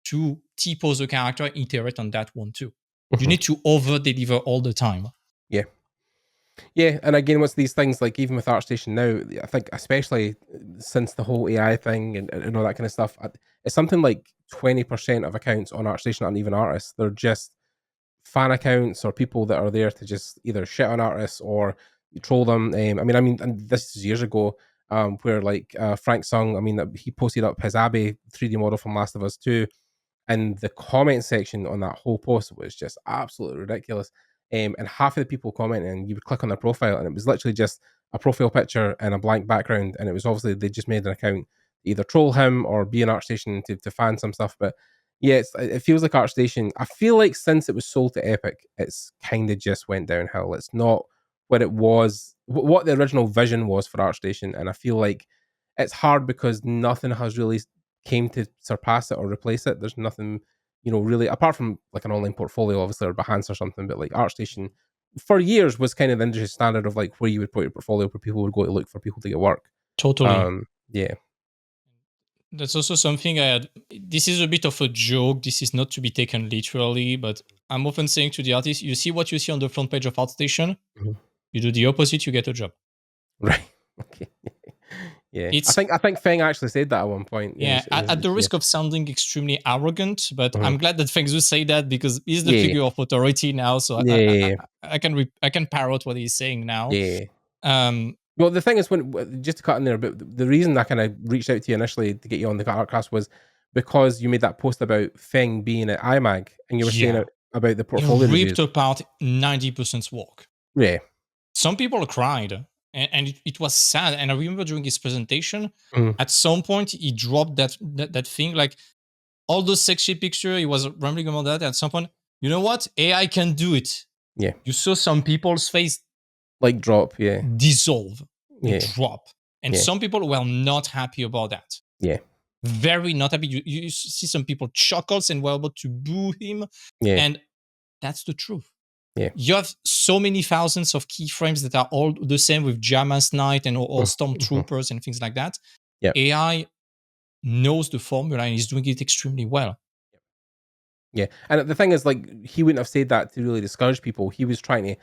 to T-pose a character, iterate on that one too. You need to over-deliver all the time. Yeah. Yeah, and again, what's these things, like even with Artstation now, I think especially since the whole AI thing and all that kind of stuff, it's something like 20% of accounts on Artstation aren't even artists. They're just fan accounts or people that are there to just either shit on artists or troll them. I mean, and this is years ago, where like Frank Sung, I mean, he posted up his Abby 3D model from Last of Us 2, and the comment section on that whole post was just absolutely ridiculous. And half of the people commenting, you would click on their profile, and it was literally just a profile picture and a blank background. And it was obviously they just made an account to either troll him or be an Artstation to fan some stuff. But Yeah, it feels like ArtStation. I feel like since it was sold to Epic, it's kind of just went downhill. It's not what it was, what the original vision was for ArtStation, and I feel like it's hard because nothing has really came to surpass it or replace it. There's nothing, really apart from like an online portfolio, obviously, or Behance or something. But like ArtStation, for years was kind of the industry standard of like where you would put your portfolio, where people would go to look for people to get work. Totally. Yeah. That's also something I had. This is a bit of a joke. This is not to be taken literally, but I'm often saying to the artist, you see what you see on the front page of ArtStation, Mhm. you do the opposite, you get a job. Right. Okay. Yeah. I It's, think Feng actually said that at one point. yeah, at the Yeah. risk of sounding extremely arrogant, but Mhm. I'm glad that Feng Zhu say that because he's the Yeah. figure of authority now. So Yeah. I can parrot what he's saying now. Yeah. Um, Well, the thing is, just to cut in there, but the reason I kind of reached out to you initially to get you on the Artcast was because you made that post about Feng being at iMag, and you were saying yeah, about the he portfolio ripped reviews. apart 90% work. Yeah. Some people cried, and it was sad. And I remember during his presentation, Mhm. at some point he dropped that thing, like all those sexy picture. He was rambling about that. At some point, you know what? AI can do it. Yeah. You saw some people's face Like drop. Yeah. dissolve, Yeah. drop, and Yeah. some people were not happy about that. Yeah. Very not happy. You see some people chuckles and were about to boo him, Yeah. and that's the truth. Yeah. You have so many thousands of keyframes that are all the same with Jamas Knight and all Mhm. Stormtroopers and things like that. Yeah. AI knows the formula and is doing it extremely well. Yeah. And the thing is, like, he wouldn't have said that to really discourage people. He was trying to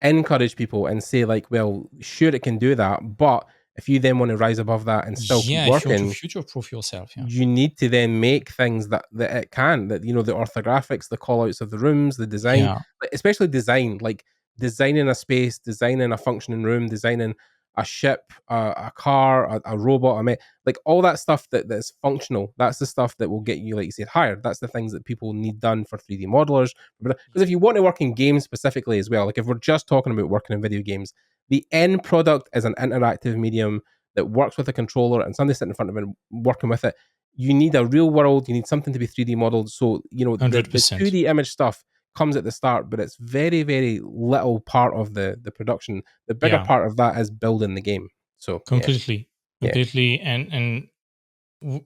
encourage people and say like, well, sure, it can do that, but if you then want to rise above that and still keep Yeah, if you want to working, future proof yourself, yeah. you need to then make things that it can, that the orthographics, the call outs of the rooms, the design, Yeah, especially design, like designing a space, designing a functioning room, designing a ship, a car, a robot, like all that stuff that's functional. That's the stuff that will get you, like you said, hired. That's the things that people need done for 3D modelers. Because if you want to work in games specifically as well, like if we're just talking about working in video games, the end product is an interactive medium that works with a controller and somebody sitting in front of it working with it. You need a real world, you need something to be 3D modeled. So, the 100%. 2D image stuff comes at the start, but it's very, very little part of the production. The bigger Yeah, part of that is building the game. So yeah, completely. yeah. Completely. And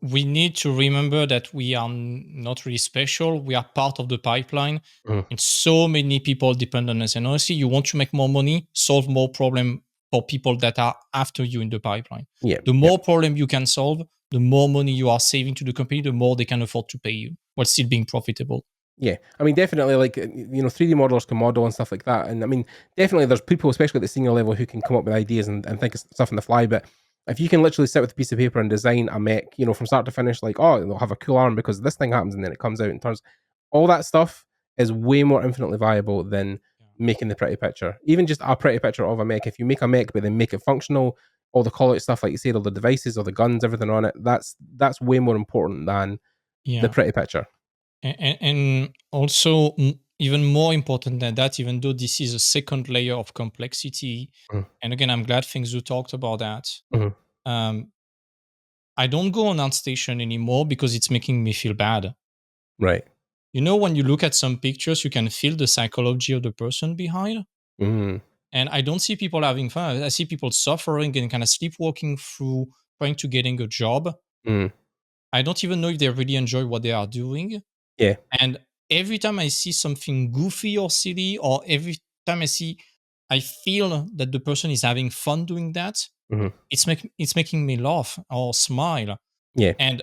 we need to remember that we are not really special. We are part of the pipeline, Mhm. and so many people depend on us. And honestly, you want to make more money, solve more problem for people that are after you in the pipeline. Yeah, The yeah. more problem you can solve, the more money you are saving to the company, the more they can afford to pay you while still being profitable. Yeah, I mean, definitely, like 3D modelers can model and stuff like that, and I mean, definitely, there's people, especially at the senior level, who can come up with ideas and think of stuff on the fly. But if you can literally sit with a piece of paper and design a mech, from start to finish, like, oh, they'll have a cool arm because this thing happens, and then it comes out and turns. All that stuff is way more infinitely viable than making the pretty picture. Even just a pretty picture of a mech. If you make a mech, but then make it functional, all the call out stuff, like you said, all the devices, all the guns, everything on it, that's way more important than the Yeah. pretty picture. And also, even more important than that, even though this is a second layer of complexity, Mhm, and again, I'm glad things you talked about that. mhm. Um, I don't go on Artstation anymore because it's making me feel bad. Right. You know, when you look at some pictures, you can feel the psychology of the person behind. Mm. And I don't see people having fun. I see people suffering and kind of sleepwalking through trying to getting a job. Mm. I don't even know if they really enjoy what they are doing. Yeah. And every time I see something goofy or silly, or every time I feel that the person is having fun doing that, Mhm. it's making me laugh or smile. Yeah. And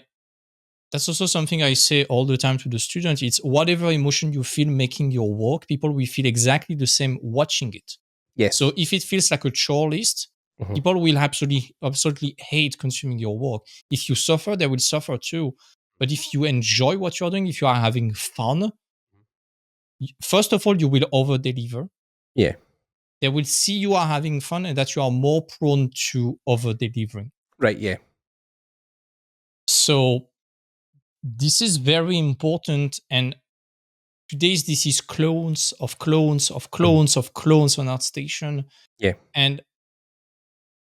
that's also something I say all the time to the students. It's whatever emotion you feel making your work, people will feel exactly the same watching it. Yes. So if it feels like a chore list, Mhm. people will absolutely hate consuming your work. If you suffer, they will suffer too. But if you enjoy what you're doing, if you are having fun, first of all, you will over deliver. Yeah. They will see you are having fun and that you are more prone to over delivering. Right, yeah. So this is very important. And today's this is clones of clones of Mhm. clones of clones on ArtStation. Yeah. And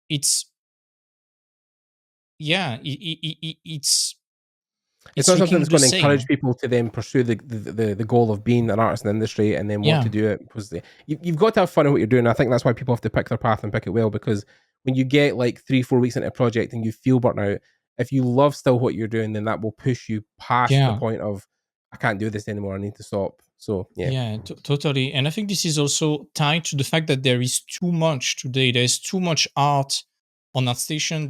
it's, yeah, it's It's It's not something looking that's the going to encourage same. people to then pursue the goal of being an artist in the industry and then want to Yeah, do it because you've got to have fun in what you're doing. I think that's why people have to pick their path and pick it well, because when you get like 3-4 weeks into a project and you feel burnt out, if you love still what you're doing, then that will push you past the yeah, point of I can't do this anymore. I need to stop. So yeah. yeah, totally. And I think this is also tied to the fact that there is too much today. There's too much art on Artstation.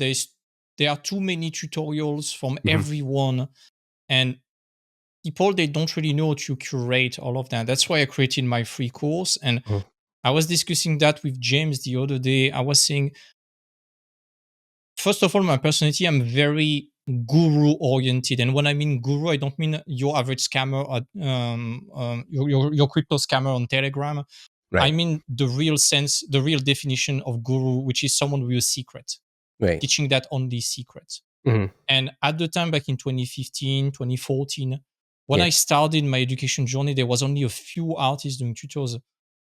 There are too many tutorials from Mhm. everyone, and people, they don't really know to curate all of that. That's why I created my free course. And Mhm. I was discussing that with James the other day. I was saying, first of all, my personality, I'm very guru oriented. And when I mean guru, I don't mean your average scammer or your crypto scammer on Telegram. I Right. mean the real sense, the real definition of guru, which is someone with a secret, Right. teaching that only secret. Mhm. And at the time, back in 2015, 2014, when Yeah. I started my education journey, there was only a few artists doing tutors.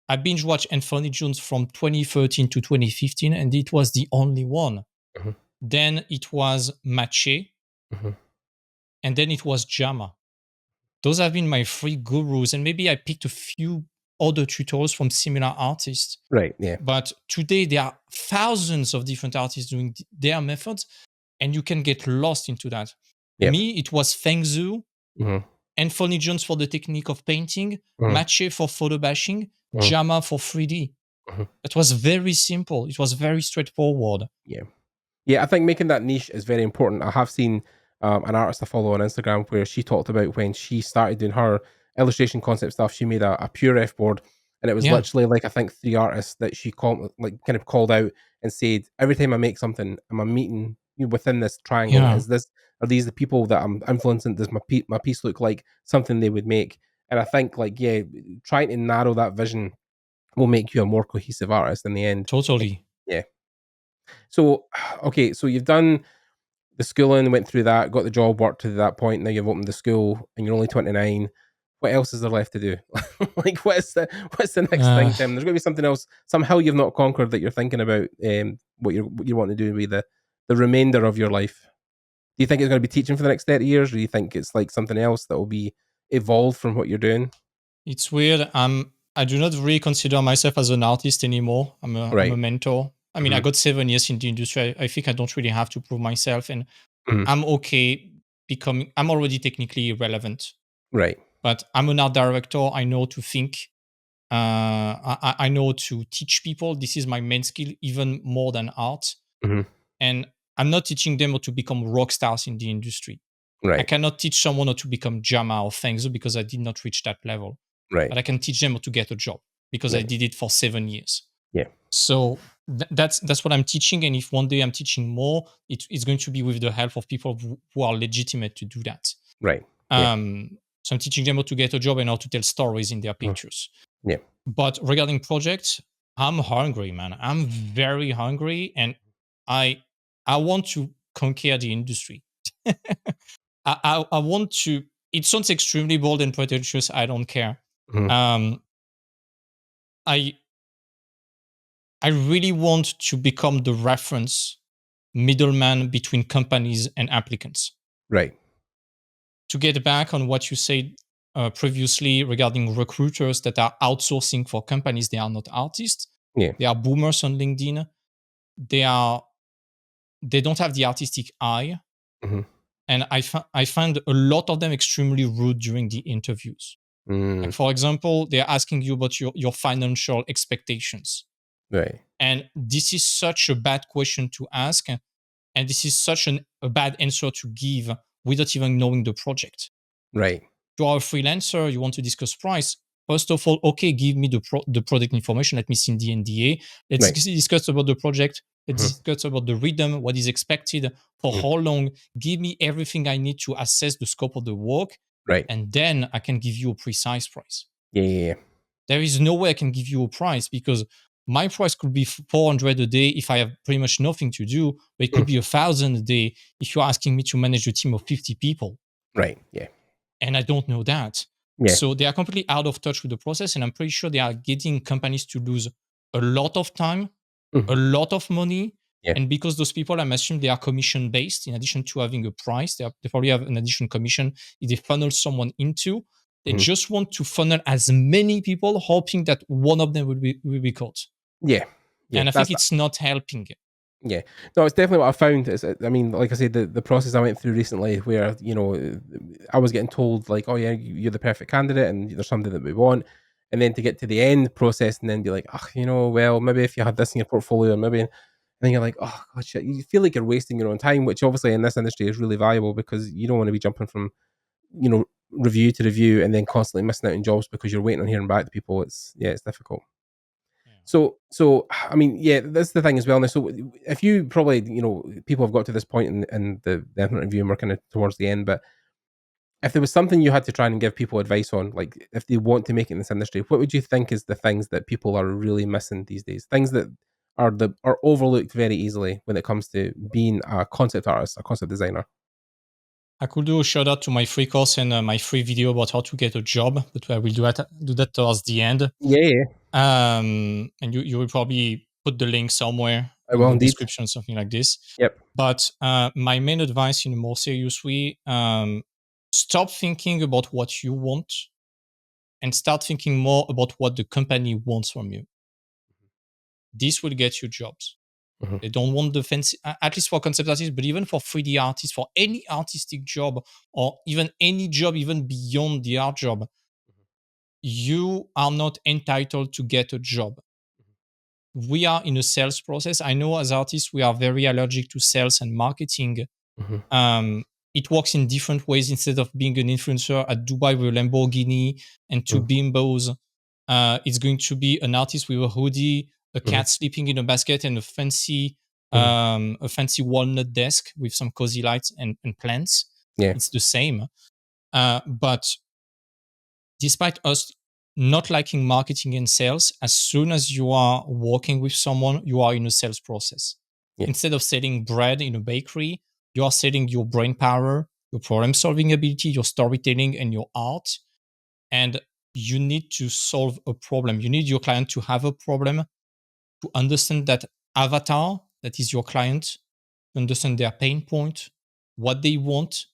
I binge watched Anthony Jones from 2013 to 2015, and it was the only one. Mhm. Then it was Mache, Mhm. and then it was Jama. Those have been my three gurus, and maybe I picked a few other tutors from similar artists. Right. Yeah. But today there are thousands of different artists doing their methods, and you can get lost into that. Yep. Me, it was Feng Zhu, Mhm. Anthony Jones for the technique of painting, Mhm. Mache for photo bashing, Mhm. Jama for 3D. Mhm. It was very simple. It was very straightforward. Yeah. Yeah, I think making that niche is very important. I have seen an artist I follow on Instagram where she talked about when she started doing her illustration concept stuff. She made a pure F board, and it was Yeah, literally like I think 3 artists that she called like kind of called out and said, every time I make something, am I meeting you within this triangle? yeah, Is this are these the people that I'm influencing? Does my piece look like something they would make? And I think like yeah, trying to narrow that vision will make you a more cohesive artist in the end. totally. Yeah. So okay, so you've done the schooling, went through that, got the job, worked to that point. Now you've opened the school, and you're only 29. What else is there left to do? Like, what's the next Uh, thing, Tim? There's going to be something else somehow you've not conquered that you're thinking about. What you want to do with the remainder of your life. Do you think it's going to be teaching for the next 30 years, or do you think it's like something else that will be evolved from what you're doing? it's weird. I do not really consider myself as an artist anymore. I'm a Right. mentor. I mean, I Hmm. got 7 years in the industry. I think I don't really have to prove myself, and Hmm. I'm okay becoming. I'm already technically irrelevant, Right. but I'm an art director. I know to think. I know to teach people. This is my main skill, even more than art. Hmm. And I'm not teaching them how to become rock stars in the industry. I Right. cannot teach someone how to become Jama or Fengzu because I did not reach that level. Right. But I can teach them how to get a job because I Right. did it for 7 years. Yeah. So that's what I'm teaching. And if one day I'm teaching more, it's going to be with the help of people who are legitimate to do that. Right. Yeah. So I'm teaching them how to get a job and how to tell stories in their Mhm. pictures. Yeah. But regarding projects, I'm hungry, man. I'm very hungry, and I I want to conquer the industry. I want to. It sounds extremely bold and pretentious. I don't care. Mhm. Um, I I really want to become the reference middleman between companies and applicants. Right. To get back on what you said previously regarding recruiters that are outsourcing for companies, they are not artists. Yeah. They are boomers on LinkedIn. They are they don't have the artistic eye, Mhm. and I find a lot of them extremely rude during the interviews. Mm. Like, for example, they're asking you about your financial expectations, Right. and this is such a bad question to ask, and this is such a bad answer to give without even knowing the project. Right. You are a freelancer, you want to discuss price. First of all, okay, give me the product information. Let me see the NDA. Let's Right. discuss about the project. Let's Mhm. discuss about the rhythm, what is expected, for Mhm. how long. Give me everything I need to assess the scope of the work, Right. and then I can give you a precise price. Yeah, yeah, yeah. There is no way I can give you a price because my price could be 400 a day if I have pretty much nothing to do, but it could Mm. be 1,000 a day if you're asking me to manage a team of 50 people, Right. Yeah. and I don't know that. Yeah. So they are completely out of touch with the process, and I'm pretty sure they are getting companies to lose a lot of time, a Mhm. lot of money, Yeah. And because those people, I'm assuming they are commission based, in addition to having a price, they probably have an additional commission if they funnel someone into. They just want to funnel as many people, hoping that one of them will be caught. Yeah. And I think it's not helping. Yeah, no, it's definitely what I found. Is, I mean, like I said, the process I went through recently, where I was getting told like, "Oh yeah, you're the perfect candidate, and there's something that we want," and then to get to the end process and then be like, "Oh, well, maybe if you had this in your portfolio, maybe," and then you're like, "Oh god, shit," you feel like you're wasting your own time, which obviously in this industry is really valuable because you don't want to be jumping from, review to review and then constantly missing out on jobs because you're waiting on hearing back to people. It's difficult. So I mean, yeah, that's the thing as well. Now, so if you probably, people have got to this point in the interview and we're kind of towards the end, but if there was something you had to try and give people advice on, like if they want to make it in this industry, what would you think is the things that people are really missing these days? Things that are overlooked very easily when it comes to being a concept artist, a concept designer. I could do a shout out to my free course and my free video about how to get a job, but I will do that towards the end. Yeah. And you will probably put the link somewhere I in will the indeed. description, something like this. Yep. But my main advice in a more serious way, stop thinking about what you want and start thinking more about what the company wants from you. This will get you jobs. Mm-hmm. They don't want the fancy, at least for concept artists, but even for 3D artists, for any artistic job, or even any job, even beyond the art job, you are not entitled to get a job. We are in a sales process. I know as artists, we are very allergic to sales and marketing. Mm-hmm. It works in different ways. Instead of being an influencer at Dubai with a Lamborghini and two bimbos, it's going to be an artist with a hoodie, a cat sleeping in a basket, and a fancy walnut desk with some cozy lights and plants. Yeah. It's the same. But despite us not liking marketing and sales, as soon as you are working with someone, you are in a sales process. Yeah. Instead of selling bread in a bakery, you are selling your brain power, your problem solving ability, your storytelling, and your art. And you need to solve a problem. You need your client to have a problem, to understand that avatar, that is your client, to understand their pain point, what they want.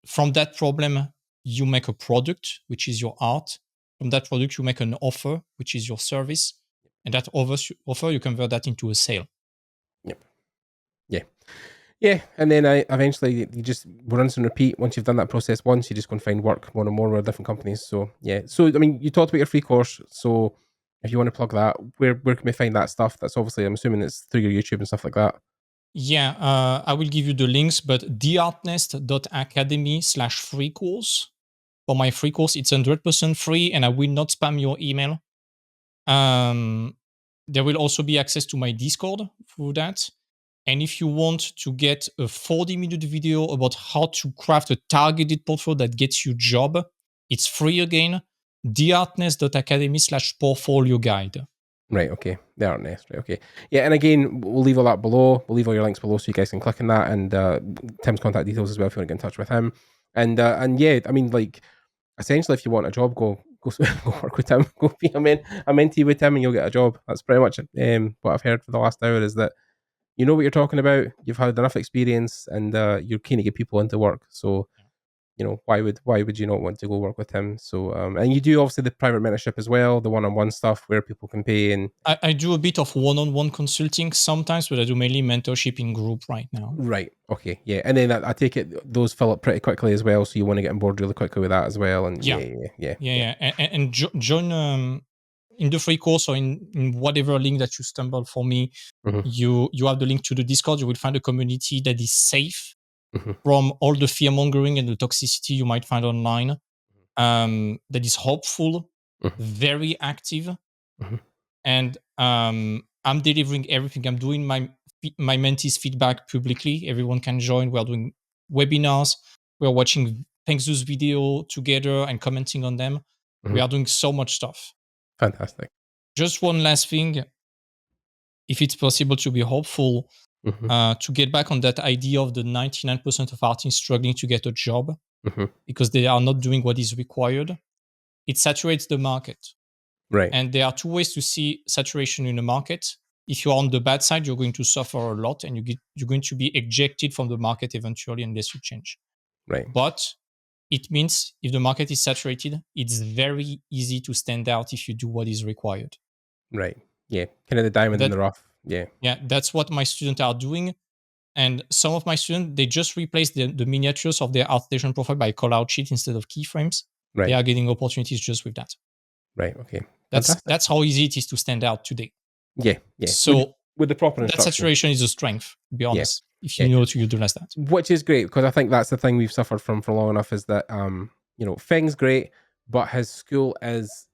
From that problem, you make a product, which is your art. From that product, you make an offer, which is your service. And that offer, you convert that into a sale. Yep. Yeah. Yeah, and then I eventually you just rinse and repeat. Once you've done that process once, you just go and find work more and more with different companies. So yeah, so I mean, you talked about your free course. So if you want to plug that, where can we find that stuff? That's obviously, I'm assuming it's through your YouTube and stuff like that. Yeah, I will give you the links, but theartnest.academy/free course. For my free course, it's 100% free, and I will not spam your email. There will also be access to my Discord through that. And if you want to get a 40-minute video about how to craft a targeted portfolio that gets you job, it's free again. theartnest.academy/portfolio guide. Right, okay. The Art Nest, right, okay. Yeah, and again, we'll leave all that below. We'll leave all your links below so you guys can click on that, and Tim's contact details as well if you want to get in touch with him. And yeah, I mean, like, essentially, if you want a job, go go work with Tim. Go be a mentee with Tim, and you'll get a job. That's pretty much what I've heard for the last hour, is that you know what you're talking about, you've had enough experience, and you're keen to get people into work. So, why would you not want to go work with him? So, and you do obviously the private mentorship as well, the one-on-one stuff where people can pay. And I do a bit of one-on-one consulting sometimes, but I do mainly mentorship in group right now. Right. Okay. Yeah. And then I take it those fill up pretty quickly as well. So you want to get on board really quickly with that as well. And yeah. And join in the free course or in whatever link that you stumble for me. You have the link to the Discord. You will find a community that is safe from all the fear mongering and the toxicity you might find online. That is hopeful, very active, and I'm delivering everything. I'm doing my mentees feedback publicly. Everyone can join. We're doing webinars. We're watching Pengzu's video together and commenting on them. We are doing so much stuff. Fantastic. Just one last thing. If it's possible to be hopeful, to get back on that idea of the 99% of artists struggling to get a job because they are not doing what is required, it saturates the market. Right. And there are two ways to see saturation in the market. if you're on the bad side, you're going to suffer a lot, and you're going to be ejected from the market eventually unless you change. Right. But it means if the market is saturated, it's very easy to stand out if you do what is required. Right. Yeah. Kind of the diamond in the rough. Yeah. Yeah, that's what my students are doing. And some of my students, they just replace the miniatures of their Artstation profile by callout sheet instead of keyframes. Right. They are getting opportunities just with that. Right. Okay. That's how easy it is to stand out today. Yeah. Yeah. So with the proper instruction, that saturation is a strength, to be honest, if you know to utilize that. Which is great, because I think that's the thing we've suffered from for long enough, is that Feng's great, but his school is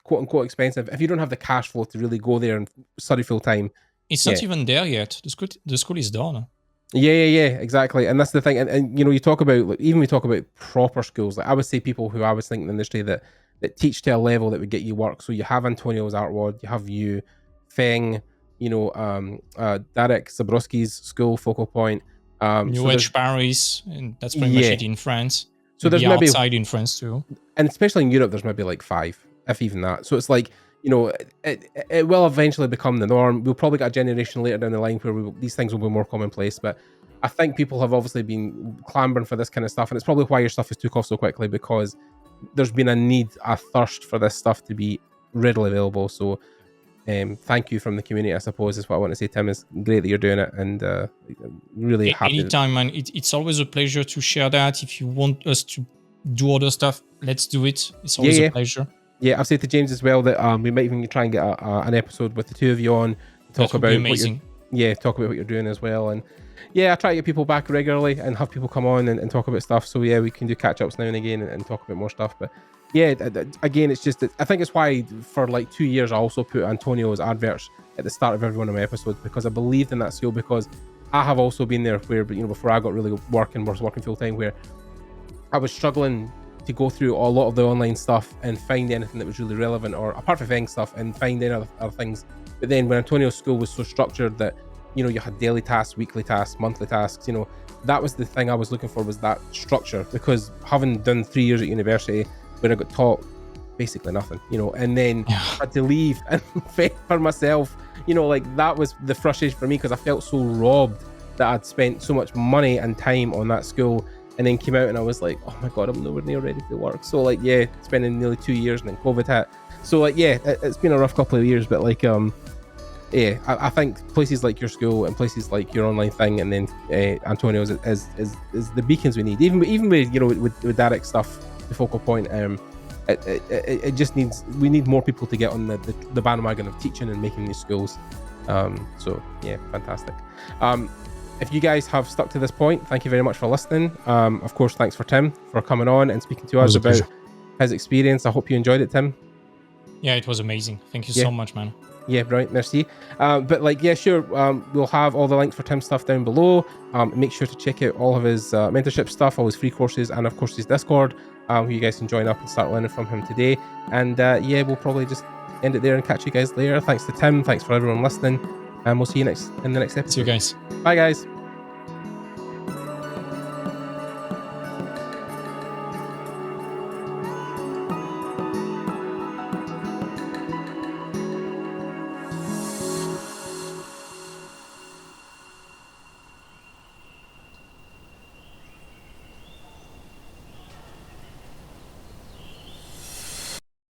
quote unquote expensive. If you don't have the cash flow to really go there and study full time, it's not even there yet. The school is done. Yeah, exactly. And that's the thing. And we talk about, like, even we talk about proper schools. Like, I would say people who I was thinking in the industry that teach to a level that would get you work. So you have Antonio's Artwad, you have Feng, Derek Zabrowski's school, Focal Point, New Edge Paris, and that's pretty much it in France. So there's maybe outside in France too, and especially in Europe, there's maybe like 5, if even that. So it's like, it will eventually become the norm. We'll probably get a generation later down the line where these things will be more commonplace. But I think people have obviously been clambering for this kind of stuff, and it's probably why your stuff has took off so quickly, because there's been a thirst for this stuff to be readily available. So thank you from the community, I suppose, is what I want to say, Tim. It's great that you're doing it, and really happy. Anytime, man. It's always a pleasure to share that. If you want us to do other stuff, let's do it. It's always a pleasure. Yeah, I've said to James as well that we might even try and get an episode with the two of you on, talk about amazing. Talk about what you're doing as well. And I try to get people back regularly and have people come on and talk about stuff. So we can do catch-ups now and again and talk about more stuff. But again, it's just, I think it's why for like 2 years I also put Antonio's adverts at the start of every one of my episodes, because I believed in that skill, because I have also been there where, before I got really working full time, where I was struggling to go through a lot of the online stuff and find anything that was really relevant, or apart from Feng stuff, and find any other things. But then when Antonio's school was so structured that you had daily tasks, weekly tasks, monthly tasks, that was the thing I was looking for, was that structure. Because having done 3 years at university where I got taught basically nothing, and then had to leave and fend for myself, like, that was the frustration for me, because I felt so robbed that I'd spent so much money and time on that school, and then came out and I was like, oh my god, I'm nowhere near ready to work. So like, spending nearly 2 years, and then COVID hit. So like, it's been a rough couple of years, but like, I think places like your school and places like your online thing, and then Antonio's is the beacons we need. Even with with Derek's stuff, the Focal Point, it just needs, we need more people to get on the bandwagon of teaching and making these schools. So fantastic. If you guys have stuck to this point, thank you very much for listening. Of course, thanks for Tim for coming on and speaking to us about his experience. I hope you enjoyed it, Tim. Yeah, it was amazing. Thank you so much, man. Yeah, brilliant. Merci. But like, sure. We'll have all the links for Tim's stuff down below. Make sure to check out all of his mentorship stuff, all his free courses, and of course his Discord, who you guys can join up and start learning from him today. And we'll probably just end it there and catch you guys later. Thanks to Tim. Thanks for everyone listening. And we'll see you in the next episode. See you guys. Bye, guys.